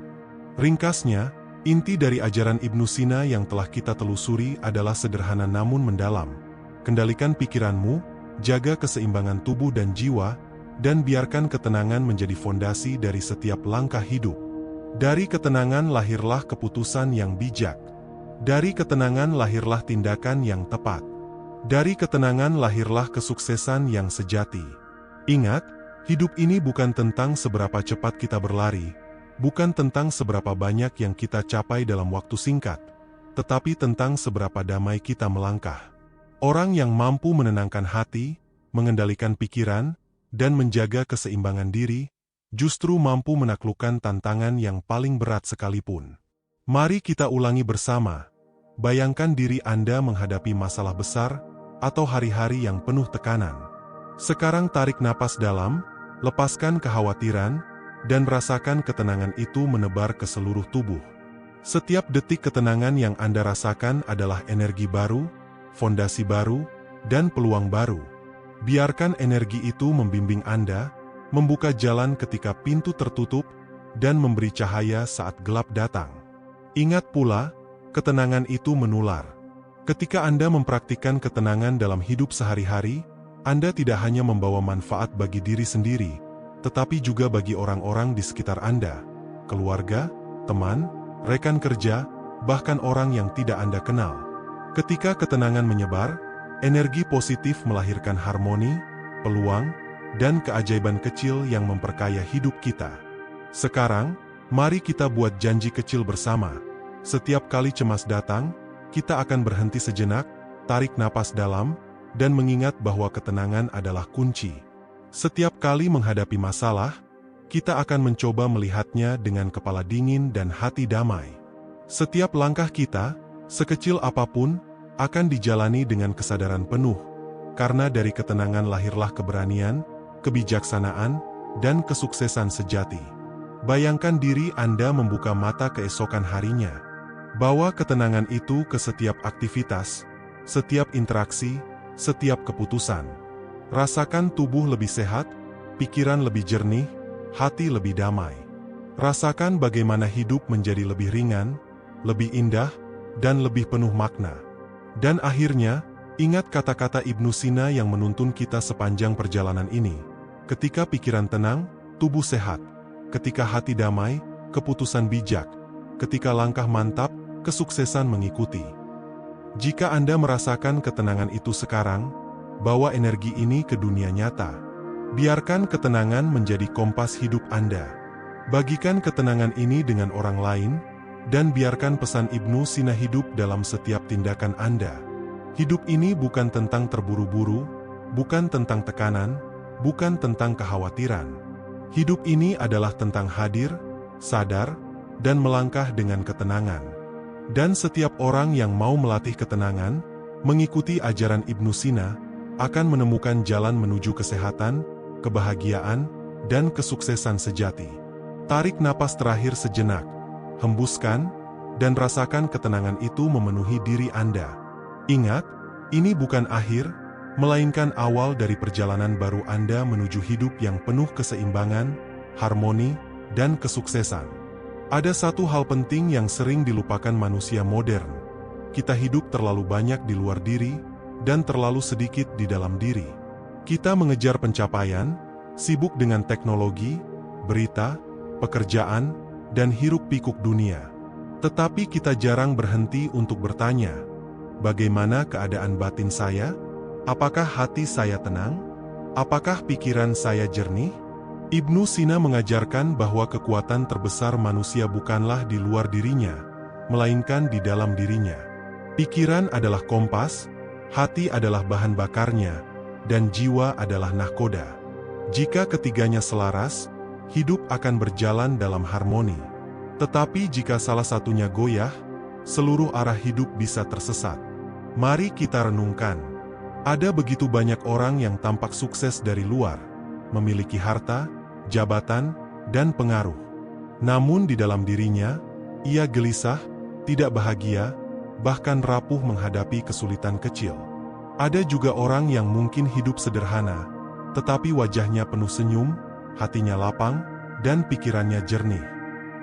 Ringkasnya, inti dari ajaran Ibnu Sina yang telah kita telusuri adalah sederhana namun mendalam. Kendalikan pikiranmu, jaga keseimbangan tubuh dan jiwa, dan biarkan ketenangan menjadi fondasi dari setiap langkah hidup. Dari ketenangan lahirlah keputusan yang bijak. Dari ketenangan lahirlah tindakan yang tepat. Dari ketenangan lahirlah kesuksesan yang sejati. Ingat, hidup ini bukan tentang seberapa cepat kita berlari, bukan tentang seberapa banyak yang kita capai dalam waktu singkat, tetapi tentang seberapa damai kita melangkah. Orang yang mampu menenangkan hati, mengendalikan pikiran, dan menjaga keseimbangan diri, justru mampu menaklukkan tantangan yang paling berat sekalipun. Mari kita ulangi bersama. Bayangkan diri Anda menghadapi masalah besar, atau hari-hari yang penuh tekanan. Sekarang tarik napas dalam, lepaskan kekhawatiran, dan rasakan ketenangan itu menebar ke seluruh tubuh. Setiap detik ketenangan yang Anda rasakan adalah energi baru, fondasi baru, dan peluang baru. Biarkan energi itu membimbing Anda, membuka jalan ketika pintu tertutup, dan memberi cahaya saat gelap datang. Ingat pula, ketenangan itu menular. Ketika Anda mempraktikkan ketenangan dalam hidup sehari-hari, Anda tidak hanya membawa manfaat bagi diri sendiri, tetapi juga bagi orang-orang di sekitar Anda, keluarga, teman, rekan kerja, bahkan orang yang tidak Anda kenal. Ketika ketenangan menyebar, energi positif melahirkan harmoni, peluang, dan keajaiban kecil yang memperkaya hidup kita. Sekarang, mari kita buat janji kecil bersama. Setiap kali cemas datang, kita akan berhenti sejenak, tarik napas dalam, dan mengingat bahwa ketenangan adalah kunci. Setiap kali menghadapi masalah, kita akan mencoba melihatnya dengan kepala dingin dan hati damai. Setiap langkah kita, sekecil apapun, akan dijalani dengan kesadaran penuh, karena dari ketenangan lahirlah keberanian, kebijaksanaan, dan kesuksesan sejati. Bayangkan diri Anda membuka mata keesokan harinya. Bawa ketenangan itu ke setiap aktivitas, setiap interaksi, setiap keputusan. Rasakan tubuh lebih sehat, pikiran lebih jernih, hati lebih damai. Rasakan bagaimana hidup menjadi lebih ringan, lebih indah, dan lebih penuh makna. Dan akhirnya, ingat kata-kata Ibnu Sina yang menuntun kita sepanjang perjalanan ini. Ketika pikiran tenang, tubuh sehat. Ketika hati damai, keputusan bijak. Ketika langkah mantap, kesuksesan mengikuti. Jika Anda merasakan ketenangan itu sekarang, bawa energi ini ke dunia nyata. Biarkan ketenangan menjadi kompas hidup Anda. Bagikan ketenangan ini dengan orang lain, dan biarkan pesan Ibnu Sina hidup dalam setiap tindakan Anda. Hidup ini bukan tentang terburu-buru, bukan tentang tekanan, bukan tentang kekhawatiran. Hidup ini adalah tentang hadir, sadar, dan melangkah dengan ketenangan. Dan setiap orang yang mau melatih ketenangan, mengikuti ajaran Ibnu Sina, akan menemukan jalan menuju kesehatan, kebahagiaan, dan kesuksesan sejati. Tarik napas terakhir sejenak, hembuskan, dan rasakan ketenangan itu memenuhi diri Anda. Ingat, ini bukan akhir, melainkan awal dari perjalanan baru Anda menuju hidup yang penuh keseimbangan, harmoni, dan kesuksesan. Ada satu hal penting yang sering dilupakan manusia modern. Kita hidup terlalu banyak di luar diri, dan terlalu sedikit di dalam diri. Kita mengejar pencapaian, sibuk dengan teknologi, berita, pekerjaan, dan hiruk-pikuk dunia. Tetapi kita jarang berhenti untuk bertanya, bagaimana keadaan batin saya? Apakah hati saya tenang? Apakah pikiran saya jernih? Ibnu Sina mengajarkan bahwa kekuatan terbesar manusia bukanlah di luar dirinya, melainkan di dalam dirinya. Pikiran adalah kompas, hati adalah bahan bakarnya, dan jiwa adalah nahkoda. Jika ketiganya selaras, hidup akan berjalan dalam harmoni. Tetapi jika salah satunya goyah, seluruh arah hidup bisa tersesat. Mari kita renungkan. Ada begitu banyak orang yang tampak sukses dari luar, memiliki harta, jabatan, dan pengaruh. Namun di dalam dirinya, ia gelisah, tidak bahagia, bahkan rapuh menghadapi kesulitan kecil. Ada juga orang yang mungkin hidup sederhana, tetapi wajahnya penuh senyum, hatinya lapang, dan pikirannya jernih.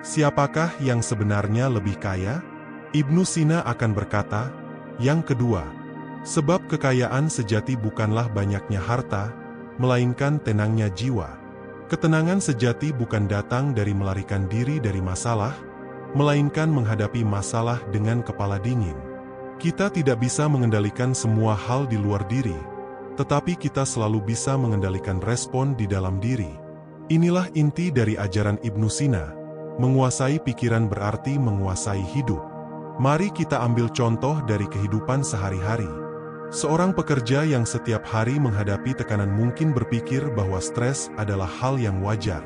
Siapakah yang sebenarnya lebih kaya? Ibnu Sina akan berkata, yang kedua, sebab kekayaan sejati bukanlah banyaknya harta, melainkan tenangnya jiwa. Ketenangan sejati bukan datang dari melarikan diri dari masalah, melainkan menghadapi masalah dengan kepala dingin. Kita tidak bisa mengendalikan semua hal di luar diri, tetapi kita selalu bisa mengendalikan respon di dalam diri. Inilah inti dari ajaran Ibnu Sina, menguasai pikiran berarti menguasai hidup. Mari kita ambil contoh dari kehidupan sehari-hari. Seorang pekerja yang setiap hari menghadapi tekanan mungkin berpikir bahwa stres adalah hal yang wajar.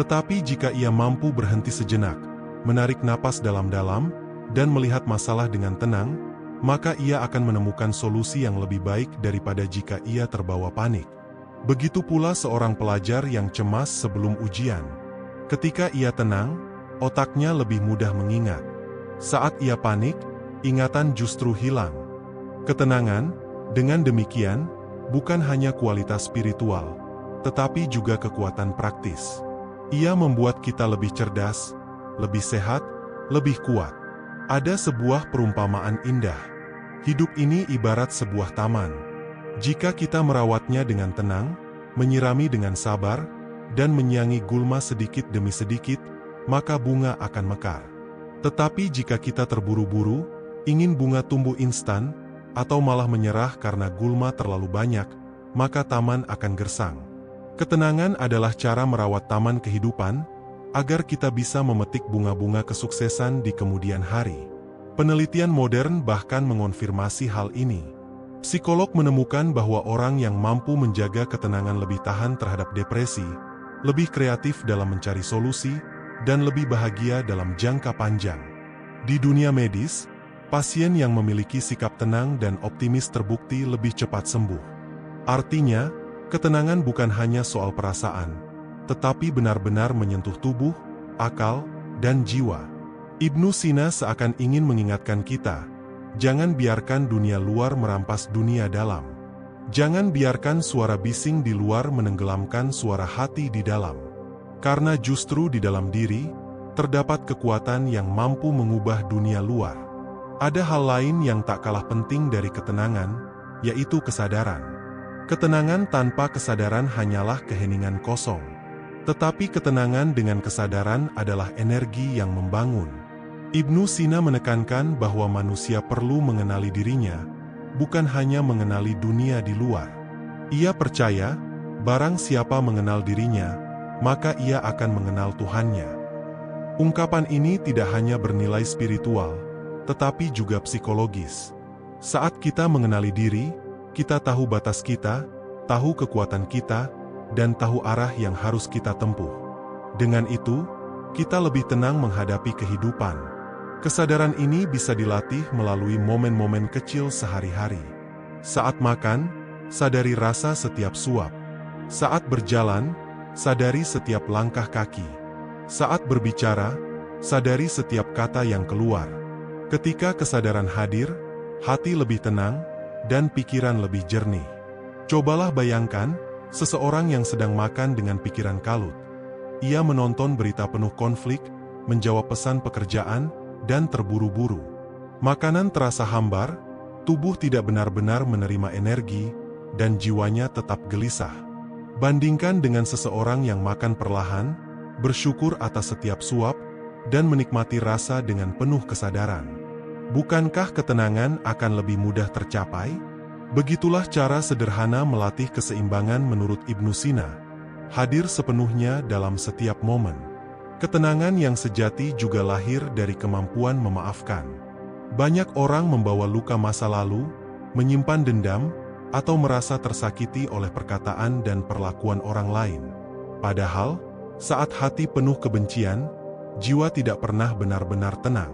Tetapi jika ia mampu berhenti sejenak, menarik napas dalam-dalam, dan melihat masalah dengan tenang, maka ia akan menemukan solusi yang lebih baik daripada jika ia terbawa panik. Begitu pula seorang pelajar yang cemas sebelum ujian. Ketika ia tenang, otaknya lebih mudah mengingat. Saat ia panik, ingatan justru hilang. Ketenangan, dengan demikian, bukan hanya kualitas spiritual, tetapi juga kekuatan praktis. Ia membuat kita lebih cerdas, lebih sehat, lebih kuat. Ada sebuah perumpamaan indah. Hidup ini ibarat sebuah taman. Jika kita merawatnya dengan tenang, menyirami dengan sabar, dan menyiangi gulma sedikit demi sedikit, maka bunga akan mekar. Tetapi jika kita terburu-buru, ingin bunga tumbuh instan, atau malah menyerah karena gulma terlalu banyak, maka taman akan gersang. Ketenangan adalah cara merawat taman kehidupan, agar kita bisa memetik bunga-bunga kesuksesan di kemudian hari. Penelitian modern bahkan mengonfirmasi hal ini. Psikolog menemukan bahwa orang yang mampu menjaga ketenangan lebih tahan terhadap depresi, lebih kreatif dalam mencari solusi, dan lebih bahagia dalam jangka panjang. Di dunia medis, pasien yang memiliki sikap tenang dan optimis terbukti lebih cepat sembuh. Artinya, ketenangan bukan hanya soal perasaan, tetapi benar-benar menyentuh tubuh, akal, dan jiwa. Ibnu Sina seakan ingin mengingatkan kita, jangan biarkan dunia luar merampas dunia dalam. Jangan biarkan suara bising di luar menenggelamkan suara hati di dalam. Karena justru di dalam diri, terdapat kekuatan yang mampu mengubah dunia luar. Ada hal lain yang tak kalah penting dari ketenangan, yaitu kesadaran. Ketenangan tanpa kesadaran hanyalah keheningan kosong. Tetapi ketenangan dengan kesadaran adalah energi yang membangun. Ibnu Sina menekankan bahwa manusia perlu mengenali dirinya, bukan hanya mengenali dunia di luar. Ia percaya, barang siapa mengenal dirinya, maka ia akan mengenal Tuhannya. Ungkapan ini tidak hanya bernilai spiritual, tetapi juga psikologis. Saat kita mengenali diri, kita tahu batas kita, tahu kekuatan kita, dan tahu arah yang harus kita tempuh. Dengan itu, kita lebih tenang menghadapi kehidupan. Kesadaran ini bisa dilatih melalui momen-momen kecil sehari-hari. Saat makan, sadari rasa setiap suap. Saat berjalan, sadari setiap langkah kaki. Saat berbicara, sadari setiap kata yang keluar. Ketika kesadaran hadir, hati lebih tenang, dan pikiran lebih jernih. Cobalah bayangkan, seseorang yang sedang makan dengan pikiran kalut. Ia menonton berita penuh konflik, menjawab pesan pekerjaan, dan terburu-buru. Makanan terasa hambar, tubuh tidak benar-benar menerima energi, dan jiwanya tetap gelisah. Bandingkan dengan seseorang yang makan perlahan, bersyukur atas setiap suap, dan menikmati rasa dengan penuh kesadaran. Bukankah ketenangan akan lebih mudah tercapai? Begitulah cara sederhana melatih keseimbangan menurut Ibnu Sina. Hadir sepenuhnya dalam setiap momen. Ketenangan yang sejati juga lahir dari kemampuan memaafkan. Banyak orang membawa luka masa lalu, menyimpan dendam, atau merasa tersakiti oleh perkataan dan perlakuan orang lain. Padahal, saat hati penuh kebencian, jiwa tidak pernah benar-benar tenang.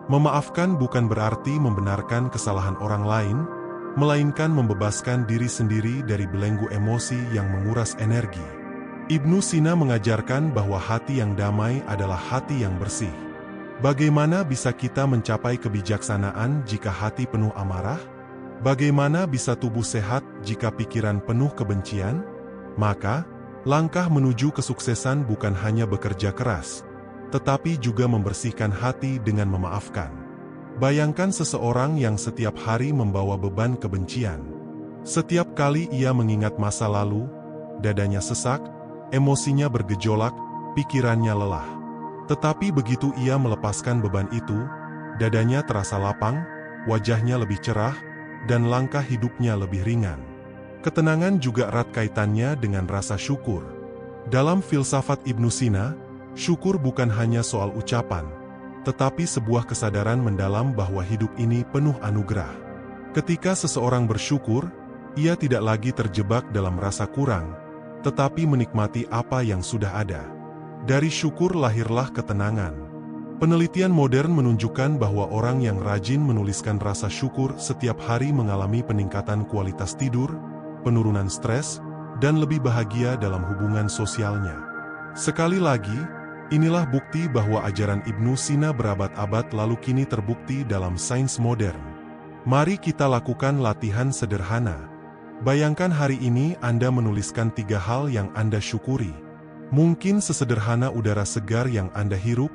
Memaafkan bukan berarti membenarkan kesalahan orang lain, melainkan membebaskan diri sendiri dari belenggu emosi yang menguras energi. Ibnu Sina mengajarkan bahwa hati yang damai adalah hati yang bersih. Bagaimana bisa kita mencapai kebijaksanaan jika hati penuh amarah? Bagaimana bisa tubuh sehat jika pikiran penuh kebencian? Maka, langkah menuju kesuksesan bukan hanya bekerja keras, tetapi juga membersihkan hati dengan memaafkan. Bayangkan seseorang yang setiap hari membawa beban kebencian. Setiap kali ia mengingat masa lalu, dadanya sesak, emosinya bergejolak, pikirannya lelah. Tetapi begitu ia melepaskan beban itu, dadanya terasa lapang, wajahnya lebih cerah, dan langkah hidupnya lebih ringan. Ketenangan juga erat kaitannya dengan rasa syukur. Dalam filsafat Ibnu Sina, syukur bukan hanya soal ucapan, tetapi sebuah kesadaran mendalam bahwa hidup ini penuh anugerah. Ketika seseorang bersyukur, ia tidak lagi terjebak dalam rasa kurang, tetapi menikmati apa yang sudah ada. Dari syukur lahirlah ketenangan. Penelitian modern menunjukkan bahwa orang yang rajin menuliskan rasa syukur setiap hari mengalami peningkatan kualitas tidur, penurunan stres, dan lebih bahagia dalam hubungan sosialnya. Sekali lagi, inilah bukti bahwa ajaran Ibnu Sina berabad-abad lalu kini terbukti dalam sains modern. Mari kita lakukan latihan sederhana. Bayangkan hari ini Anda menuliskan 3 hal yang Anda syukuri. Mungkin sesederhana udara segar yang Anda hirup,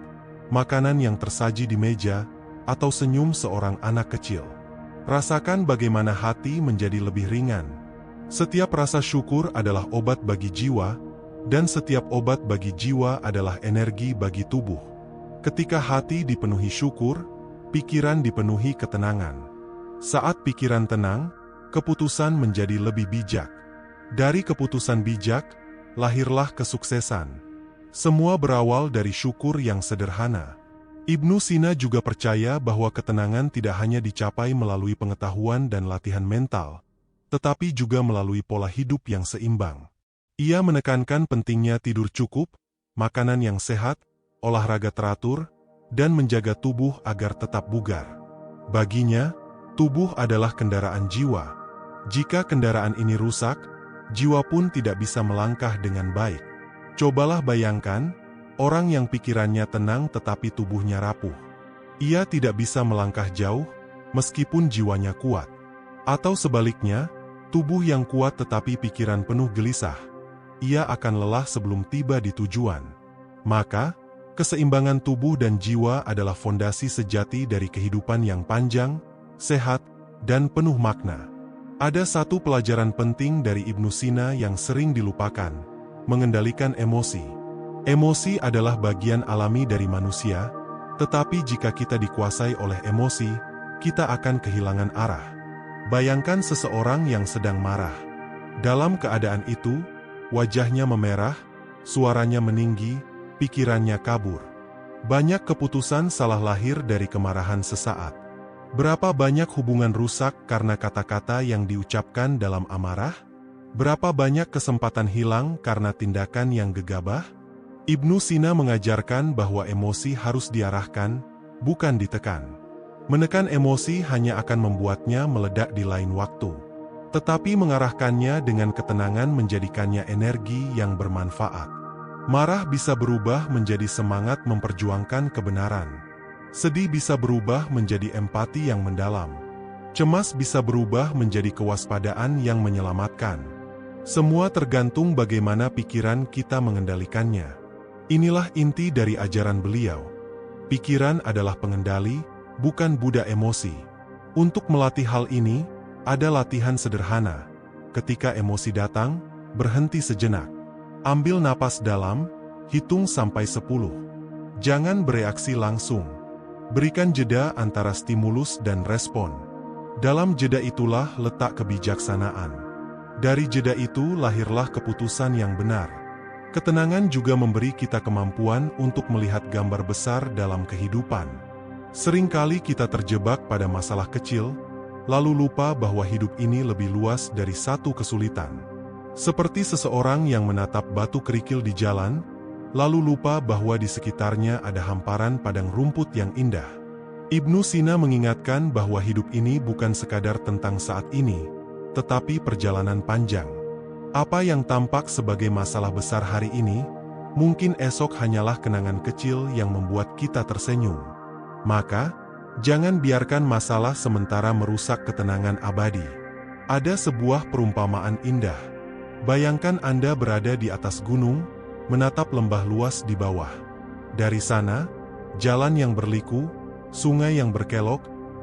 makanan yang tersaji di meja, atau senyum seorang anak kecil. Rasakan bagaimana hati menjadi lebih ringan. Setiap rasa syukur adalah obat bagi jiwa, dan setiap obat bagi jiwa adalah energi bagi tubuh. Ketika hati dipenuhi syukur, pikiran dipenuhi ketenangan. Saat pikiran tenang, keputusan menjadi lebih bijak. Dari keputusan bijak, lahirlah kesuksesan. Semua berawal dari syukur yang sederhana. Ibnu Sina juga percaya bahwa ketenangan tidak hanya dicapai melalui pengetahuan dan latihan mental, tetapi juga melalui pola hidup yang seimbang. Ia menekankan pentingnya tidur cukup, makanan yang sehat, olahraga teratur, dan menjaga tubuh agar tetap bugar. Baginya, tubuh adalah kendaraan jiwa. Jika kendaraan ini rusak, jiwa pun tidak bisa melangkah dengan baik. Cobalah bayangkan, orang yang pikirannya tenang tetapi tubuhnya rapuh. Ia tidak bisa melangkah jauh, meskipun jiwanya kuat. Atau sebaliknya, Tubuh yang kuat tetapi pikiran penuh gelisah, ia akan lelah sebelum tiba di tujuan. Maka, keseimbangan tubuh dan jiwa adalah fondasi sejati dari kehidupan yang panjang, sehat, dan penuh makna. Ada satu pelajaran penting dari Ibnu Sina yang sering dilupakan, mengendalikan emosi. Emosi adalah bagian alami dari manusia, tetapi jika kita dikuasai oleh emosi, kita akan kehilangan arah. Bayangkan seseorang yang sedang marah. Dalam keadaan itu, wajahnya memerah, suaranya meninggi, pikirannya kabur. Banyak keputusan salah lahir dari kemarahan sesaat. Berapa banyak hubungan rusak karena kata-kata yang diucapkan dalam amarah? Berapa banyak kesempatan hilang karena tindakan yang gegabah? Ibnu Sina mengajarkan bahwa emosi harus diarahkan, bukan ditekan. Menekan emosi hanya akan membuatnya meledak di lain waktu. Tetapi mengarahkannya dengan ketenangan menjadikannya energi yang bermanfaat. Marah bisa berubah menjadi semangat memperjuangkan kebenaran. Sedih bisa berubah menjadi empati yang mendalam. Cemas bisa berubah menjadi kewaspadaan yang menyelamatkan. Semua tergantung bagaimana pikiran kita mengendalikannya. Inilah inti dari ajaran beliau. Pikiran adalah pengendali, bukan budak emosi. Untuk melatih hal ini, ada latihan sederhana. Ketika emosi datang, berhenti sejenak. Ambil napas dalam, hitung sampai 10. Jangan bereaksi langsung. Berikan jeda antara stimulus dan respon. Dalam jeda itulah letak kebijaksanaan. Dari jeda itu lahirlah keputusan yang benar. Ketenangan juga memberi kita kemampuan untuk melihat gambar besar dalam kehidupan. Seringkali kita terjebak pada masalah kecil, lalu lupa bahwa hidup ini lebih luas dari satu kesulitan. Seperti seseorang yang menatap batu kerikil di jalan, lalu lupa bahwa di sekitarnya ada hamparan padang rumput yang indah. Ibnu Sina mengingatkan bahwa hidup ini bukan sekadar tentang saat ini, tetapi perjalanan panjang. Apa yang tampak sebagai masalah besar hari ini, mungkin esok hanyalah kenangan kecil yang membuat kita tersenyum. Maka, jangan biarkan masalah sementara merusak ketenangan abadi. Ada sebuah perumpamaan indah. Bayangkan Anda berada di atas gunung, menatap lembah luas di bawah. Dari sana, jalan yang berliku, sungai yang berkelok,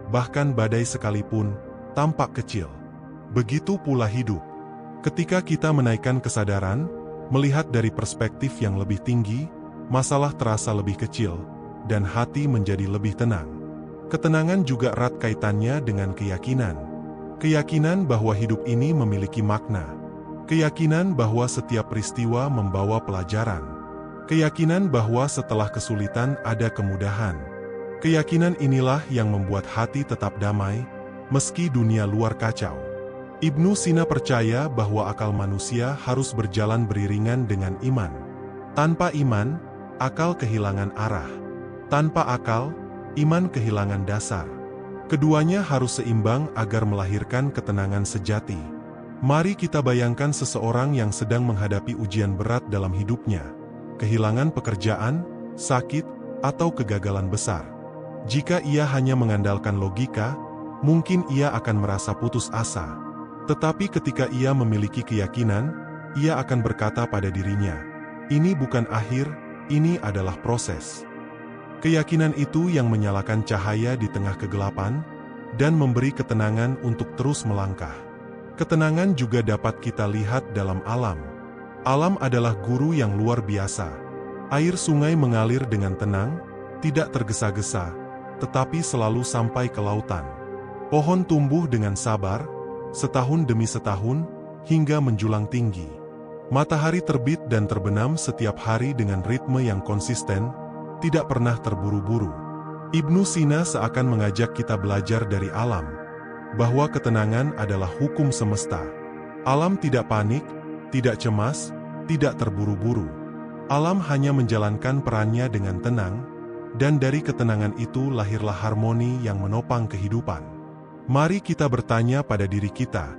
bahkan badai sekalipun, tampak kecil. Begitu pula hidup. Ketika kita menaikkan kesadaran, melihat dari perspektif yang lebih tinggi, masalah terasa lebih kecil, dan hati menjadi lebih tenang. Ketenangan juga erat kaitannya dengan keyakinan. Keyakinan bahwa hidup ini memiliki makna. Keyakinan bahwa setiap peristiwa membawa pelajaran. Keyakinan bahwa setelah kesulitan ada kemudahan. Keyakinan inilah yang membuat hati tetap damai, meski dunia luar kacau. Ibnu Sina percaya bahwa akal manusia harus berjalan beriringan dengan iman. Tanpa iman, akal kehilangan arah. Tanpa akal, iman kehilangan dasar. Keduanya harus seimbang agar melahirkan ketenangan sejati. Mari kita bayangkan seseorang yang sedang menghadapi ujian berat dalam hidupnya. Kehilangan pekerjaan, sakit, atau kegagalan besar. Jika ia hanya mengandalkan logika, mungkin ia akan merasa putus asa. Tetapi ketika ia memiliki keyakinan, ia akan berkata pada dirinya, "Ini bukan akhir, ini adalah proses." Keyakinan itu yang menyalakan cahaya di tengah kegelapan, dan memberi ketenangan untuk terus melangkah. Ketenangan juga dapat kita lihat dalam alam. Alam adalah guru yang luar biasa. Air sungai mengalir dengan tenang, tidak tergesa-gesa, tetapi selalu sampai ke lautan. Pohon tumbuh dengan sabar, setahun demi setahun, hingga menjulang tinggi. Matahari terbit dan terbenam setiap hari dengan ritme yang konsisten, tidak pernah terburu-buru. Ibnu Sina seakan mengajak kita belajar dari alam, bahwa ketenangan adalah hukum semesta. Alam tidak panik, tidak cemas, tidak terburu-buru. Alam hanya menjalankan perannya dengan tenang, dan dari ketenangan itu lahirlah harmoni yang menopang kehidupan. Mari kita bertanya pada diri kita,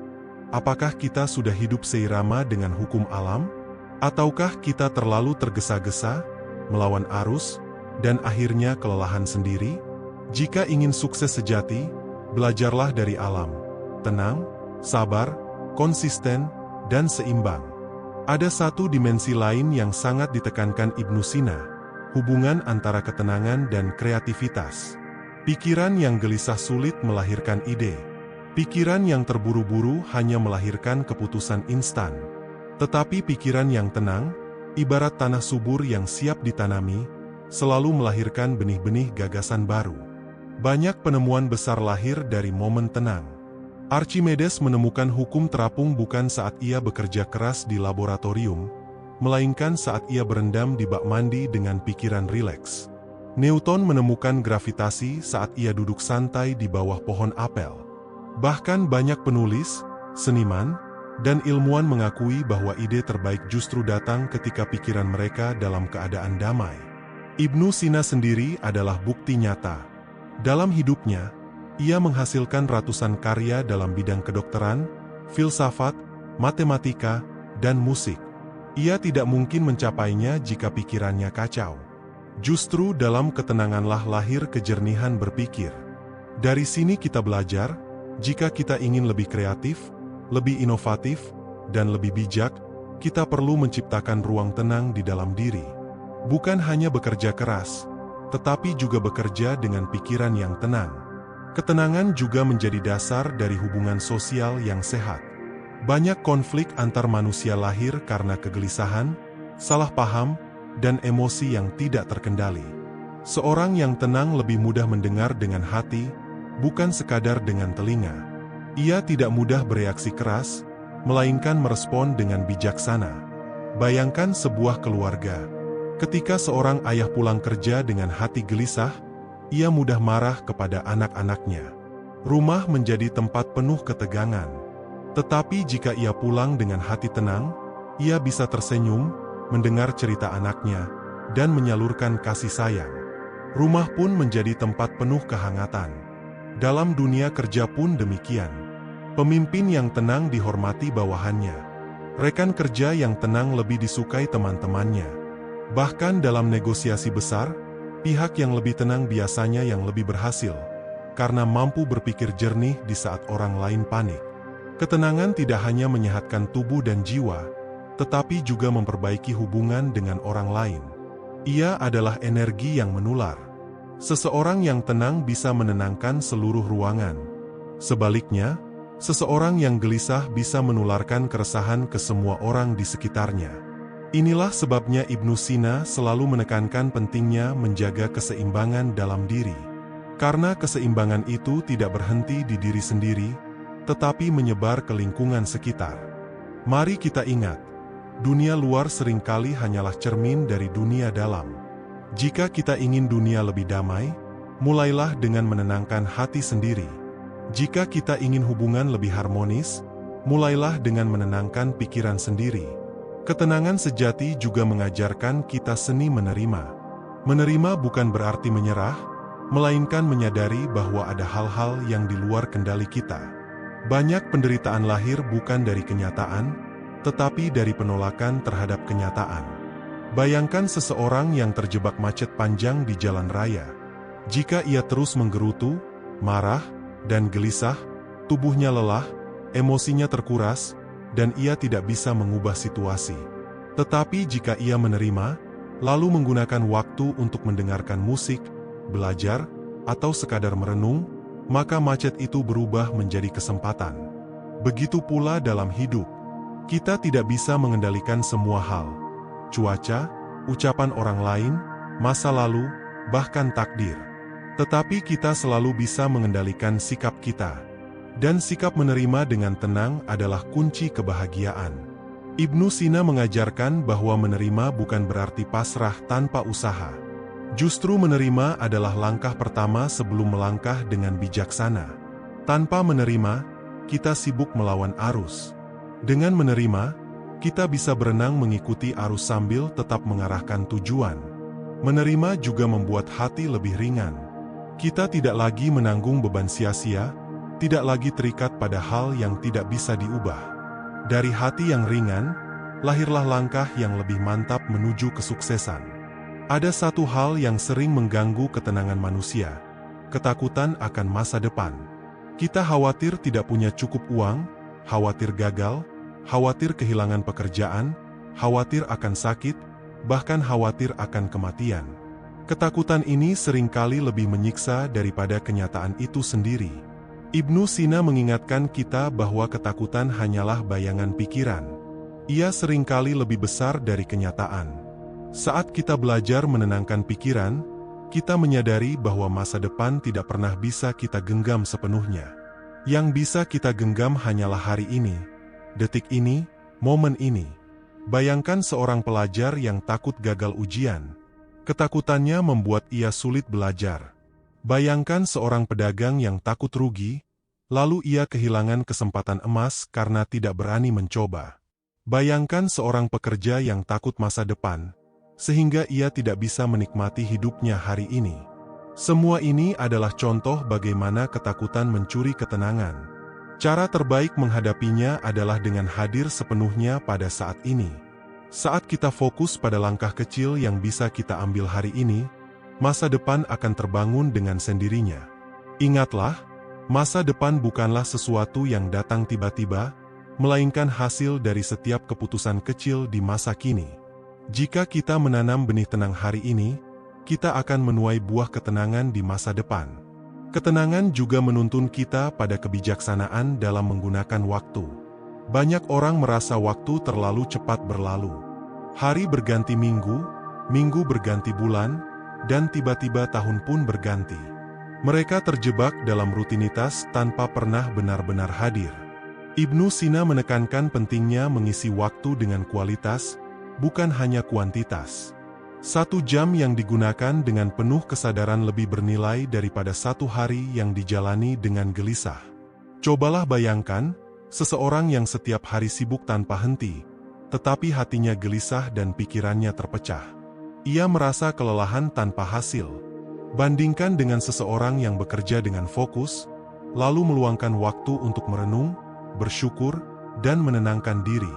apakah kita sudah hidup seirama dengan hukum alam? Ataukah kita terlalu tergesa-gesa, melawan arus, dan akhirnya kelelahan sendiri? Jika ingin sukses sejati, belajarlah dari alam. Tenang, sabar, konsisten, dan seimbang. Ada satu dimensi lain yang sangat ditekankan Ibnu Sina, hubungan antara ketenangan dan kreativitas. Pikiran yang gelisah sulit melahirkan ide. Pikiran yang terburu-buru hanya melahirkan keputusan instan. Tetapi pikiran yang tenang, ibarat tanah subur yang siap ditanami, selalu melahirkan benih-benih gagasan baru. Banyak penemuan besar lahir dari momen tenang. Archimedes menemukan hukum terapung bukan saat ia bekerja keras di laboratorium, melainkan saat ia berendam di bak mandi dengan pikiran rileks. Newton menemukan gravitasi saat ia duduk santai di bawah pohon apel. Bahkan banyak penulis, seniman, dan ilmuwan mengakui bahwa ide terbaik justru datang ketika pikiran mereka dalam keadaan damai. Ibnu Sina sendiri adalah bukti nyata. Dalam hidupnya, ia menghasilkan ratusan karya dalam bidang kedokteran, filsafat, matematika, dan musik. Ia tidak mungkin mencapainya jika pikirannya kacau. Justru dalam ketenanganlah lahir kejernihan berpikir. Dari sini kita belajar, jika kita ingin lebih kreatif, lebih inovatif, dan lebih bijak, kita perlu menciptakan ruang tenang di dalam diri. Bukan hanya bekerja keras, tetapi juga bekerja dengan pikiran yang tenang. Ketenangan juga menjadi dasar dari hubungan sosial yang sehat. Banyak konflik antar manusia lahir karena kegelisahan, salah paham, dan emosi yang tidak terkendali. Seorang yang tenang lebih mudah mendengar dengan hati, bukan sekadar dengan telinga. Ia tidak mudah bereaksi keras, melainkan merespon dengan bijaksana. Bayangkan sebuah keluarga. Ketika seorang ayah pulang kerja dengan hati gelisah, ia mudah marah kepada anak-anaknya. Rumah menjadi tempat penuh ketegangan. Tetapi jika ia pulang dengan hati tenang, ia bisa tersenyum, mendengar cerita anaknya, dan menyalurkan kasih sayang. Rumah pun menjadi tempat penuh kehangatan. Dalam dunia kerja pun demikian. Pemimpin yang tenang dihormati bawahannya. Rekan kerja yang tenang lebih disukai teman-temannya. Bahkan dalam negosiasi besar, pihak yang lebih tenang biasanya yang lebih berhasil, karena mampu berpikir jernih di saat orang lain panik. Ketenangan tidak hanya menyehatkan tubuh dan jiwa, tetapi juga memperbaiki hubungan dengan orang lain. Ia adalah energi yang menular. Seseorang yang tenang bisa menenangkan seluruh ruangan. Sebaliknya, seseorang yang gelisah bisa menularkan keresahan ke semua orang di sekitarnya. Inilah sebabnya Ibnu Sina selalu menekankan pentingnya menjaga keseimbangan dalam diri. Karena keseimbangan itu tidak berhenti di diri sendiri, tetapi menyebar ke lingkungan sekitar. Mari kita ingat, dunia luar seringkali hanyalah cermin dari dunia dalam. Jika kita ingin dunia lebih damai, mulailah dengan menenangkan hati sendiri. Jika kita ingin hubungan lebih harmonis, mulailah dengan menenangkan pikiran sendiri. Ketenangan sejati juga mengajarkan kita seni menerima. Menerima bukan berarti menyerah, melainkan menyadari bahwa ada hal-hal yang di luar kendali kita. Banyak penderitaan lahir bukan dari kenyataan, tetapi dari penolakan terhadap kenyataan. Bayangkan seseorang yang terjebak macet panjang di jalan raya. Jika ia terus menggerutu, marah, dan gelisah, tubuhnya lelah, emosinya terkuras, dan ia tidak bisa mengubah situasi. Tetapi jika ia menerima, lalu menggunakan waktu untuk mendengarkan musik, belajar, atau sekadar merenung, maka macet itu berubah menjadi kesempatan. Begitu pula dalam hidup. Kita tidak bisa mengendalikan semua hal. Cuaca, ucapan orang lain, masa lalu, bahkan takdir. Tetapi kita selalu bisa mengendalikan sikap kita. Dan sikap menerima dengan tenang adalah kunci kebahagiaan. Ibnu Sina mengajarkan bahwa menerima bukan berarti pasrah tanpa usaha. Justru menerima adalah langkah pertama sebelum melangkah dengan bijaksana. Tanpa menerima, kita sibuk melawan arus. Dengan menerima, kita bisa berenang mengikuti arus sambil tetap mengarahkan tujuan. Menerima juga membuat hati lebih ringan. Kita tidak lagi menanggung beban sia-sia, tidak lagi terikat pada hal yang tidak bisa diubah. Dari hati yang ringan, lahirlah langkah yang lebih mantap menuju kesuksesan. Ada satu hal yang sering mengganggu ketenangan manusia, ketakutan akan masa depan. Kita khawatir tidak punya cukup uang, khawatir gagal, khawatir kehilangan pekerjaan, khawatir akan sakit, bahkan khawatir akan kematian. Ketakutan ini seringkali lebih menyiksa daripada kenyataan itu sendiri. Ibnu Sina mengingatkan kita bahwa ketakutan hanyalah bayangan pikiran. Ia seringkali lebih besar dari kenyataan. Saat kita belajar menenangkan pikiran, kita menyadari bahwa masa depan tidak pernah bisa kita genggam sepenuhnya. Yang bisa kita genggam hanyalah hari ini, detik ini, momen ini. Bayangkan seorang pelajar yang takut gagal ujian. Ketakutannya membuat ia sulit belajar. Bayangkan seorang pedagang yang takut rugi, lalu ia kehilangan kesempatan emas karena tidak berani mencoba. Bayangkan seorang pekerja yang takut masa depan, sehingga ia tidak bisa menikmati hidupnya hari ini. Semua ini adalah contoh bagaimana ketakutan mencuri ketenangan. Cara terbaik menghadapinya adalah dengan hadir sepenuhnya pada saat ini. Saat kita fokus pada langkah kecil yang bisa kita ambil hari ini, masa depan akan terbangun dengan sendirinya. Ingatlah, masa depan bukanlah sesuatu yang datang tiba-tiba, melainkan hasil dari setiap keputusan kecil di masa kini. Jika kita menanam benih tenang hari ini, kita akan menuai buah ketenangan di masa depan. Ketenangan juga menuntun kita pada kebijaksanaan dalam menggunakan waktu. Banyak orang merasa waktu terlalu cepat berlalu. Hari berganti minggu, minggu berganti bulan, dan tiba-tiba tahun pun berganti. Mereka terjebak dalam rutinitas tanpa pernah benar-benar hadir. Ibnu Sina menekankan pentingnya mengisi waktu dengan kualitas, bukan hanya kuantitas. 1 jam yang digunakan dengan penuh kesadaran lebih bernilai daripada 1 hari yang dijalani dengan gelisah. Cobalah bayangkan, seseorang yang setiap hari sibuk tanpa henti, tetapi hatinya gelisah dan pikirannya terpecah. Ia merasa kelelahan tanpa hasil. Bandingkan dengan seseorang yang bekerja dengan fokus, lalu meluangkan waktu untuk merenung, bersyukur, dan menenangkan diri.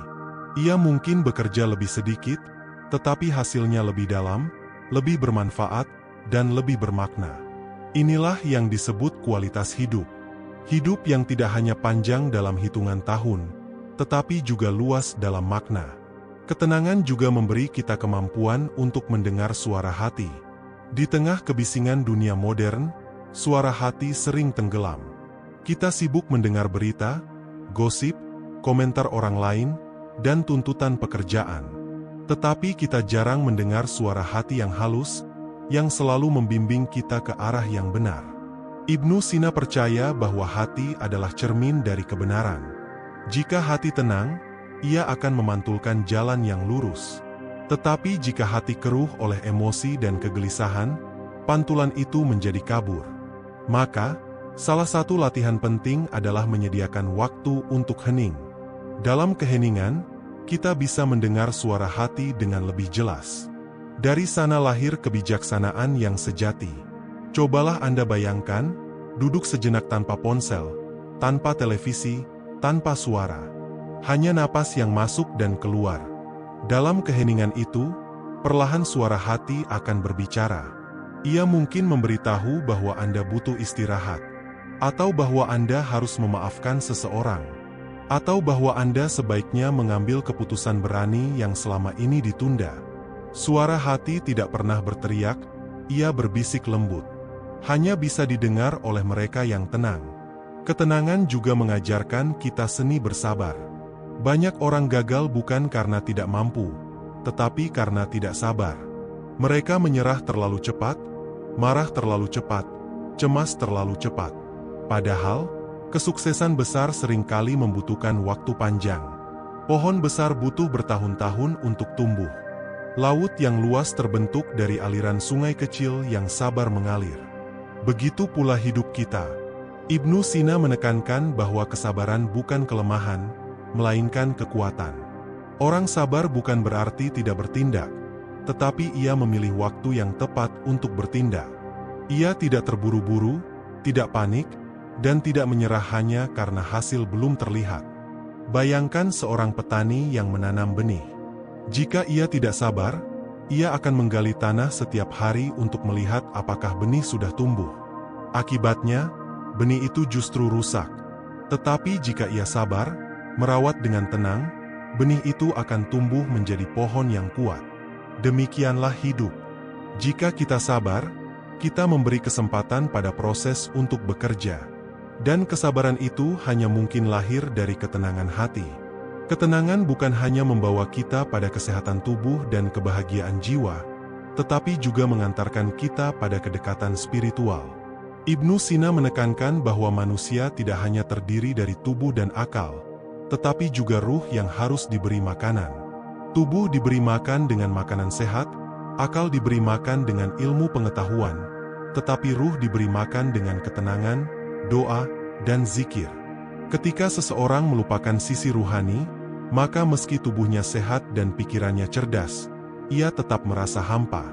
Ia mungkin bekerja lebih sedikit, tetapi hasilnya lebih dalam, lebih bermanfaat, dan lebih bermakna. Inilah yang disebut kualitas hidup. Hidup yang tidak hanya panjang dalam hitungan tahun, tetapi juga luas dalam makna. Ketenangan juga memberi kita kemampuan untuk mendengar suara hati. Di tengah kebisingan dunia modern, suara hati sering tenggelam. Kita sibuk mendengar berita, gosip, komentar orang lain, dan tuntutan pekerjaan. Tetapi kita jarang mendengar suara hati yang halus, yang selalu membimbing kita ke arah yang benar. Ibnu Sina percaya bahwa hati adalah cermin dari kebenaran. Jika hati tenang, ia akan memantulkan jalan yang lurus. Tetapi jika hati keruh oleh emosi dan kegelisahan, pantulan itu menjadi kabur. Maka, salah satu latihan penting adalah menyediakan waktu untuk hening. Dalam keheningan, kita bisa mendengar suara hati dengan lebih jelas. Dari sana lahir kebijaksanaan yang sejati. Cobalah Anda bayangkan, duduk sejenak tanpa ponsel, tanpa televisi, tanpa suara. Hanya napas yang masuk dan keluar. Dalam keheningan itu, perlahan suara hati akan berbicara. Ia mungkin memberitahu bahwa Anda butuh istirahat, atau bahwa Anda harus memaafkan seseorang, atau bahwa Anda sebaiknya mengambil keputusan berani yang selama ini ditunda. Suara hati tidak pernah berteriak, ia berbisik lembut. Hanya bisa didengar oleh mereka yang tenang. Ketenangan juga mengajarkan kita seni bersabar. Banyak orang gagal bukan karena tidak mampu, tetapi karena tidak sabar. Mereka menyerah terlalu cepat, marah terlalu cepat, cemas terlalu cepat. Padahal, kesuksesan besar seringkali membutuhkan waktu panjang. Pohon besar butuh bertahun-tahun untuk tumbuh. Laut yang luas terbentuk dari aliran sungai kecil yang sabar mengalir. Begitu pula hidup kita. Ibnu Sina menekankan bahwa kesabaran bukan kelemahan, melainkan kekuatan. Orang sabar bukan berarti tidak bertindak, tetapi ia memilih waktu yang tepat untuk bertindak. Ia tidak terburu-buru, tidak panik, dan tidak menyerah hanya karena hasil belum terlihat. Bayangkan seorang petani yang menanam benih. Jika ia tidak sabar, ia akan menggali tanah setiap hari untuk melihat apakah benih sudah tumbuh. Akibatnya, benih itu justru rusak. Tetapi jika ia sabar, merawat dengan tenang, benih itu akan tumbuh menjadi pohon yang kuat. Demikianlah hidup. Jika kita sabar, kita memberi kesempatan pada proses untuk bekerja. Dan kesabaran itu hanya mungkin lahir dari ketenangan hati. Ketenangan bukan hanya membawa kita pada kesehatan tubuh dan kebahagiaan jiwa, tetapi juga mengantarkan kita pada kedekatan spiritual. Ibnu Sina menekankan bahwa manusia tidak hanya terdiri dari tubuh dan akal, tetapi juga ruh yang harus diberi makanan. Tubuh diberi makan dengan makanan sehat, akal diberi makan dengan ilmu pengetahuan, tetapi ruh diberi makan dengan ketenangan, doa, dan zikir. Ketika seseorang melupakan sisi ruhani, maka meski tubuhnya sehat dan pikirannya cerdas, ia tetap merasa hampa.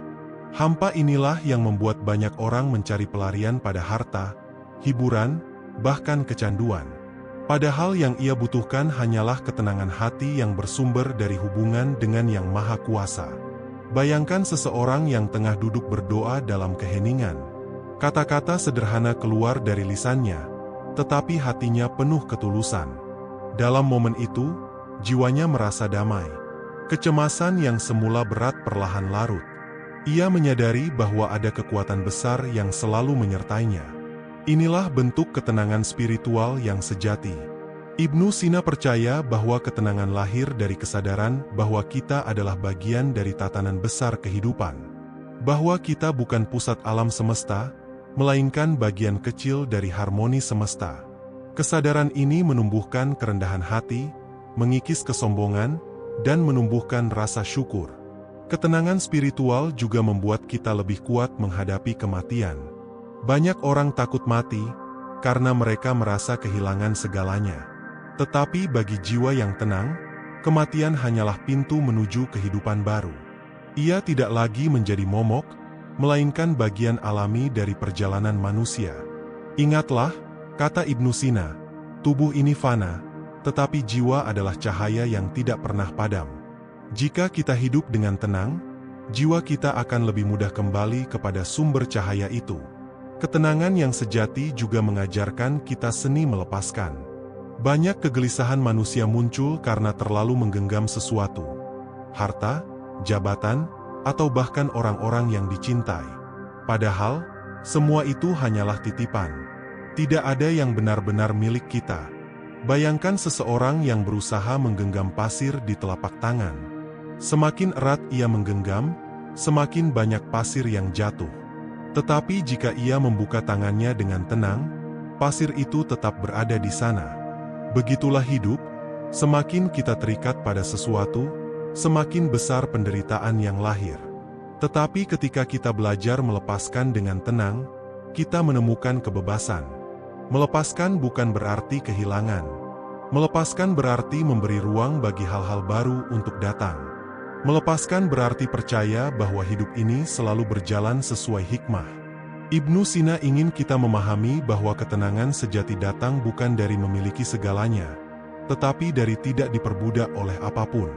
Hampa inilah yang membuat banyak orang mencari pelarian pada harta, hiburan, bahkan kecanduan. Padahal yang ia butuhkan hanyalah ketenangan hati yang bersumber dari hubungan dengan Yang Maha Kuasa. Bayangkan seseorang yang tengah duduk berdoa dalam keheningan. Kata-kata sederhana keluar dari lisannya, tetapi hatinya penuh ketulusan. Dalam momen itu, jiwanya merasa damai. Kecemasan yang semula berat perlahan larut. Ia menyadari bahwa ada kekuatan besar yang selalu menyertainya. Inilah bentuk ketenangan spiritual yang sejati. Ibnu Sina percaya bahwa ketenangan lahir dari kesadaran bahwa kita adalah bagian dari tatanan besar kehidupan. Bahwa kita bukan pusat alam semesta, melainkan bagian kecil dari harmoni semesta. Kesadaran ini menumbuhkan kerendahan hati, mengikis kesombongan, dan menumbuhkan rasa syukur. Ketenangan spiritual juga membuat kita lebih kuat menghadapi kematian. Banyak orang takut mati karena mereka merasa kehilangan segalanya. Tetapi bagi jiwa yang tenang, kematian hanyalah pintu menuju kehidupan baru. Ia tidak lagi menjadi momok, melainkan bagian alami dari perjalanan manusia. Ingatlah, kata Ibnu Sina, tubuh ini fana, tetapi jiwa adalah cahaya yang tidak pernah padam. Jika kita hidup dengan tenang, jiwa kita akan lebih mudah kembali kepada sumber cahaya itu. Ketenangan yang sejati juga mengajarkan kita seni melepaskan. Banyak kegelisahan manusia muncul karena terlalu menggenggam sesuatu. Harta, jabatan, atau bahkan orang-orang yang dicintai. Padahal, semua itu hanyalah titipan. Tidak ada yang benar-benar milik kita. Bayangkan seseorang yang berusaha menggenggam pasir di telapak tangan. Semakin erat ia menggenggam, semakin banyak pasir yang jatuh. Tetapi jika ia membuka tangannya dengan tenang, pasir itu tetap berada di sana. Begitulah hidup, semakin kita terikat pada sesuatu, semakin besar penderitaan yang lahir. Tetapi ketika kita belajar melepaskan dengan tenang, kita menemukan kebebasan. Melepaskan bukan berarti kehilangan. Melepaskan berarti memberi ruang bagi hal-hal baru untuk datang. Melepaskan berarti percaya bahwa hidup ini selalu berjalan sesuai hikmah. Ibnu Sina ingin kita memahami bahwa ketenangan sejati datang bukan dari memiliki segalanya, tetapi dari tidak diperbudak oleh apapun.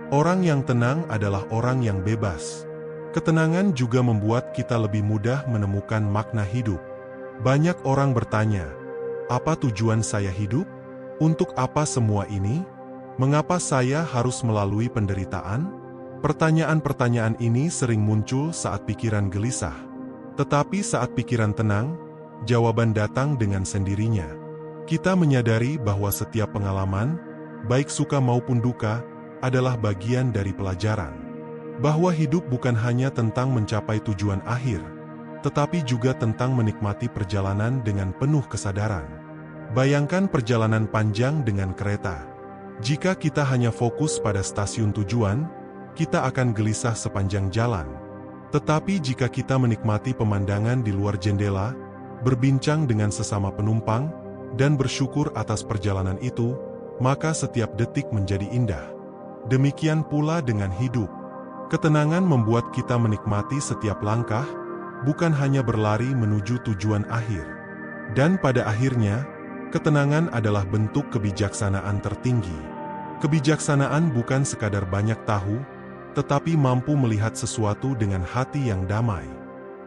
Orang yang tenang adalah orang yang bebas. Ketenangan juga membuat kita lebih mudah menemukan makna hidup. Banyak orang bertanya, apa tujuan saya hidup? Untuk apa semua ini? Mengapa saya harus melalui penderitaan? Pertanyaan-pertanyaan ini sering muncul saat pikiran gelisah. Tetapi saat pikiran tenang, jawaban datang dengan sendirinya. Kita menyadari bahwa setiap pengalaman, baik suka maupun duka, adalah bagian dari pelajaran. Bahwa hidup bukan hanya tentang mencapai tujuan akhir, tetapi juga tentang menikmati perjalanan dengan penuh kesadaran. Bayangkan perjalanan panjang dengan kereta. Jika kita hanya fokus pada stasiun tujuan, kita akan gelisah sepanjang jalan. Tetapi jika kita menikmati pemandangan di luar jendela, berbincang dengan sesama penumpang, dan bersyukur atas perjalanan itu, maka setiap detik menjadi indah. Demikian pula dengan hidup. Ketenangan membuat kita menikmati setiap langkah, bukan hanya berlari menuju tujuan akhir. Dan pada akhirnya, ketenangan adalah bentuk kebijaksanaan tertinggi. Kebijaksanaan bukan sekadar banyak tahu, tetapi mampu melihat sesuatu dengan hati yang damai.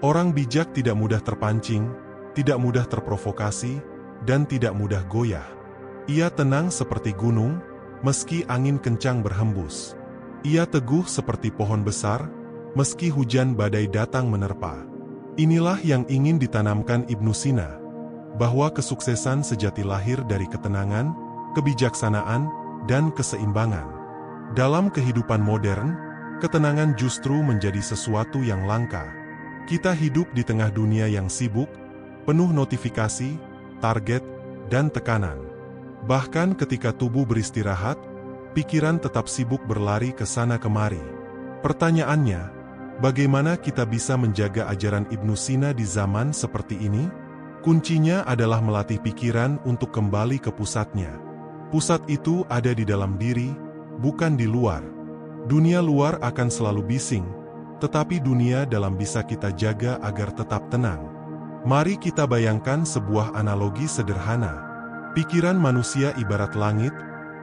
Orang bijak tidak mudah terpancing, tidak mudah terprovokasi, dan tidak mudah goyah. Ia tenang seperti gunung, meski angin kencang berhembus. Ia teguh seperti pohon besar, meski hujan badai datang menerpa. Inilah yang ingin ditanamkan Ibnu Sina, bahwa kesuksesan sejati lahir dari ketenangan, kebijaksanaan, dan keseimbangan. Dalam kehidupan modern, ketenangan justru menjadi sesuatu yang langka. Kita hidup di tengah dunia yang sibuk, penuh notifikasi, target, dan tekanan. Bahkan ketika tubuh beristirahat, pikiran tetap sibuk berlari ke sana kemari. Pertanyaannya, bagaimana kita bisa menjaga ajaran Ibnu Sina di zaman seperti ini? Kuncinya adalah melatih pikiran untuk kembali ke pusatnya. Pusat itu ada di dalam diri, bukan di luar. Dunia luar akan selalu bising, tetapi dunia dalam bisa kita jaga agar tetap tenang. Mari kita bayangkan sebuah analogi sederhana. Pikiran manusia ibarat langit,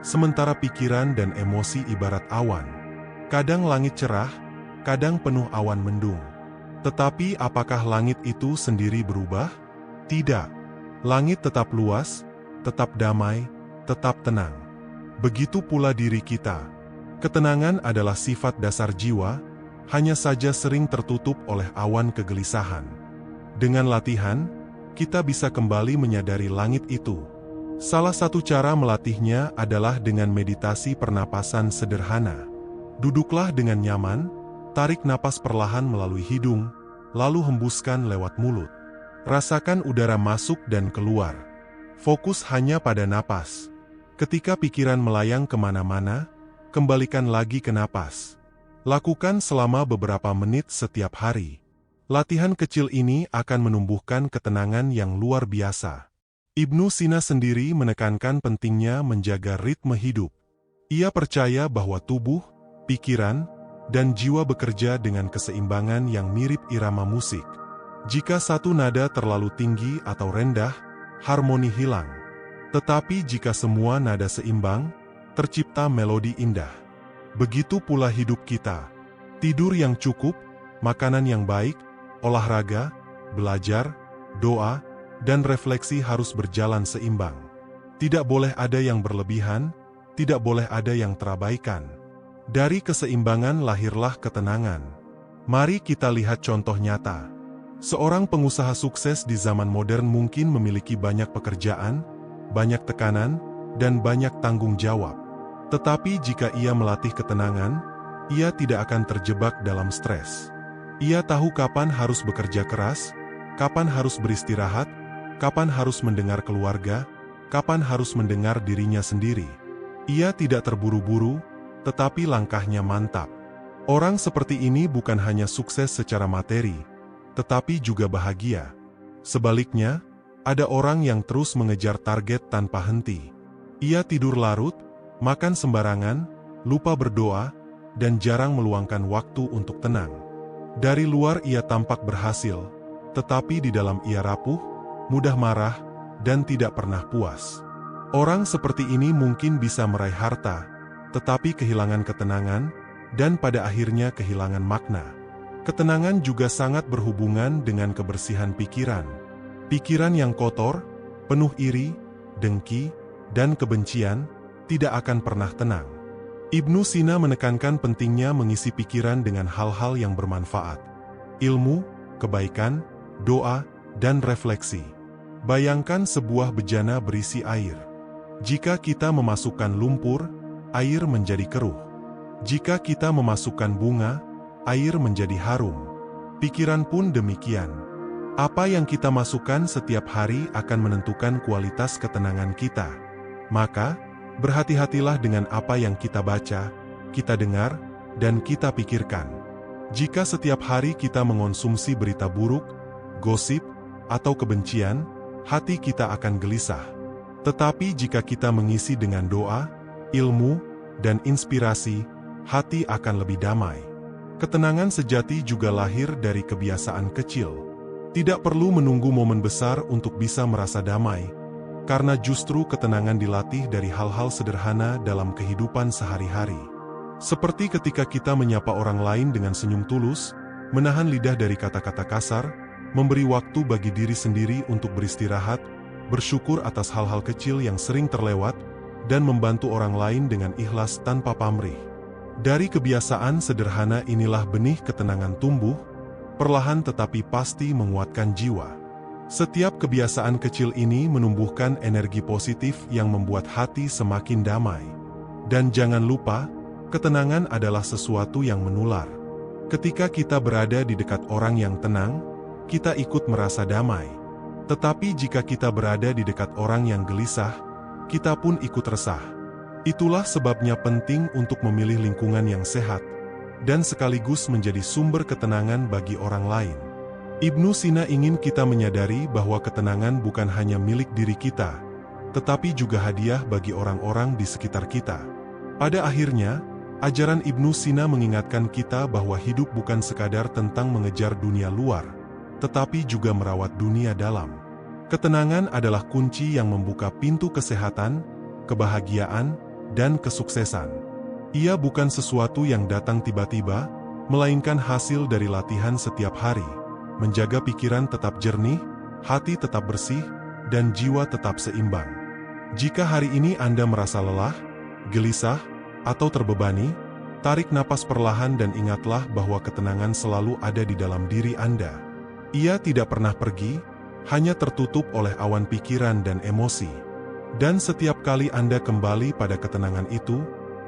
sementara pikiran dan emosi ibarat awan. Kadang langit cerah, kadang penuh awan mendung. Tetapi apakah langit itu sendiri berubah? Tidak. Langit tetap luas, tetap damai, tetap tenang. Begitu pula diri kita. Ketenangan adalah sifat dasar jiwa, hanya saja sering tertutup oleh awan kegelisahan. Dengan latihan, kita bisa kembali menyadari langit itu. Salah satu cara melatihnya adalah dengan meditasi pernapasan sederhana. Duduklah dengan nyaman, tarik napas perlahan melalui hidung, lalu hembuskan lewat mulut. Rasakan udara masuk dan keluar. Fokus hanya pada napas. Ketika pikiran melayang kemana-mana, kembalikan lagi ke napas. Lakukan selama beberapa menit setiap hari. Latihan kecil ini akan menumbuhkan ketenangan yang luar biasa. Ibnu Sina sendiri menekankan pentingnya menjaga ritme hidup. Ia percaya bahwa tubuh, pikiran, dan jiwa bekerja dengan keseimbangan yang mirip irama musik. Jika satu nada terlalu tinggi atau rendah, harmoni hilang. Tetapi jika semua nada seimbang, tercipta melodi indah. Begitu pula hidup kita. Tidur yang cukup, makanan yang baik, olahraga, belajar, doa, dan refleksi harus berjalan seimbang. Tidak boleh ada yang berlebihan, tidak boleh ada yang terabaikan. Dari keseimbangan lahirlah ketenangan. Mari kita lihat contoh nyata. Seorang pengusaha sukses di zaman modern mungkin memiliki banyak pekerjaan, banyak tekanan, dan banyak tanggung jawab. Tetapi jika ia melatih ketenangan, ia tidak akan terjebak dalam stres. Ia tahu kapan harus bekerja keras, kapan harus beristirahat, kapan harus mendengar keluarga, kapan harus mendengar dirinya sendiri. Ia tidak terburu-buru, tetapi langkahnya mantap. Orang seperti ini bukan hanya sukses secara materi, tetapi juga bahagia. Sebaliknya, ada orang yang terus mengejar target tanpa henti. Ia tidur larut, makan sembarangan, lupa berdoa, dan jarang meluangkan waktu untuk tenang. Dari luar ia tampak berhasil, tetapi di dalam ia rapuh, mudah marah, dan tidak pernah puas. Orang seperti ini mungkin bisa meraih harta, tetapi kehilangan ketenangan, dan pada akhirnya kehilangan makna. Ketenangan juga sangat berhubungan dengan kebersihan pikiran. Pikiran yang kotor, penuh iri, dengki, dan kebencian, tidak akan pernah tenang. Ibnu Sina menekankan pentingnya mengisi pikiran dengan hal-hal yang bermanfaat. Ilmu, kebaikan, doa, dan refleksi. Bayangkan sebuah bejana berisi air. Jika kita memasukkan lumpur, air menjadi keruh. Jika kita memasukkan bunga, air menjadi harum. Pikiran pun demikian. Apa yang kita masukkan setiap hari akan menentukan kualitas ketenangan kita. Maka, berhati-hatilah dengan apa yang kita baca, kita dengar, dan kita pikirkan. Jika setiap hari kita mengonsumsi berita buruk, gosip, atau kebencian, hati kita akan gelisah. Tetapi jika kita mengisi dengan doa, ilmu, dan inspirasi, hati akan lebih damai. Ketenangan sejati juga lahir dari kebiasaan kecil. Tidak perlu menunggu momen besar untuk bisa merasa damai, karena justru ketenangan dilatih dari hal-hal sederhana dalam kehidupan sehari-hari. Seperti ketika kita menyapa orang lain dengan senyum tulus, menahan lidah dari kata-kata kasar, memberi waktu bagi diri sendiri untuk beristirahat, bersyukur atas hal-hal kecil yang sering terlewat, dan membantu orang lain dengan ikhlas tanpa pamrih. Dari kebiasaan sederhana inilah benih ketenangan tumbuh, perlahan tetapi pasti menguatkan jiwa. Setiap kebiasaan kecil ini menumbuhkan energi positif yang membuat hati semakin damai. Dan jangan lupa, ketenangan adalah sesuatu yang menular. Ketika kita berada di dekat orang yang tenang, kita ikut merasa damai. Tetapi jika kita berada di dekat orang yang gelisah, kita pun ikut resah. Itulah sebabnya penting untuk memilih lingkungan yang sehat, dan sekaligus menjadi sumber ketenangan bagi orang lain. Ibnu Sina ingin kita menyadari bahwa ketenangan bukan hanya milik diri kita, tetapi juga hadiah bagi orang-orang di sekitar kita. Pada akhirnya, ajaran Ibnu Sina mengingatkan kita bahwa hidup bukan sekadar tentang mengejar dunia luar, tetapi juga merawat dunia dalam. Ketenangan adalah kunci yang membuka pintu kesehatan, kebahagiaan, dan kesuksesan. Ia bukan sesuatu yang datang tiba-tiba, melainkan hasil dari latihan setiap hari. Menjaga pikiran tetap jernih, hati tetap bersih, dan jiwa tetap seimbang. Jika hari ini Anda merasa lelah, gelisah, atau terbebani, tarik napas perlahan dan ingatlah bahwa ketenangan selalu ada di dalam diri Anda. Ia tidak pernah pergi, hanya tertutup oleh awan pikiran dan emosi. Dan setiap kali Anda kembali pada ketenangan itu,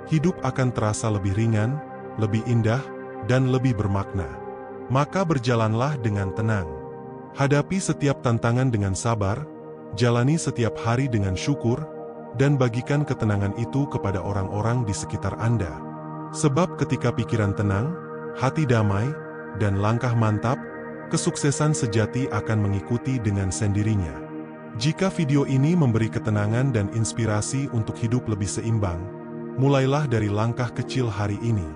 hidup akan terasa lebih ringan, lebih indah, dan lebih bermakna. Maka berjalanlah dengan tenang. Hadapi setiap tantangan dengan sabar, jalani setiap hari dengan syukur, dan bagikan ketenangan itu kepada orang-orang di sekitar Anda. Sebab ketika pikiran tenang, hati damai, dan langkah mantap, kesuksesan sejati akan mengikuti dengan sendirinya. Jika video ini memberi ketenangan dan inspirasi untuk hidup lebih seimbang, mulailah dari langkah kecil hari ini.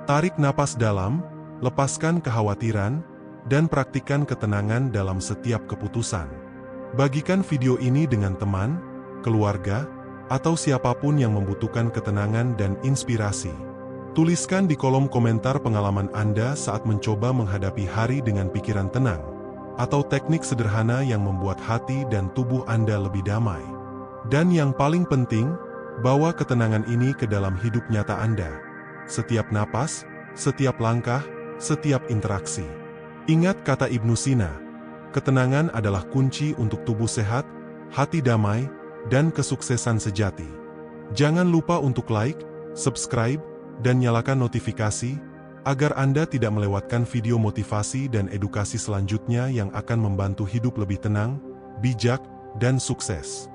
Tarik napas dalam, lepaskan kekhawatiran, dan praktikkan ketenangan dalam setiap keputusan. Bagikan video ini dengan teman, keluarga, atau siapapun yang membutuhkan ketenangan dan inspirasi. Tuliskan di kolom komentar pengalaman Anda saat mencoba menghadapi hari dengan pikiran tenang, atau teknik sederhana yang membuat hati dan tubuh Anda lebih damai. Dan yang paling penting, bawa ketenangan ini ke dalam hidup nyata Anda. Setiap napas, setiap langkah, setiap interaksi. Ingat kata Ibnu Sina, ketenangan adalah kunci untuk tubuh sehat, hati damai, dan kesuksesan sejati. Jangan lupa untuk like, subscribe, dan nyalakan notifikasi, agar Anda tidak melewatkan video motivasi dan edukasi selanjutnya yang akan membantu hidup lebih tenang, bijak, dan sukses.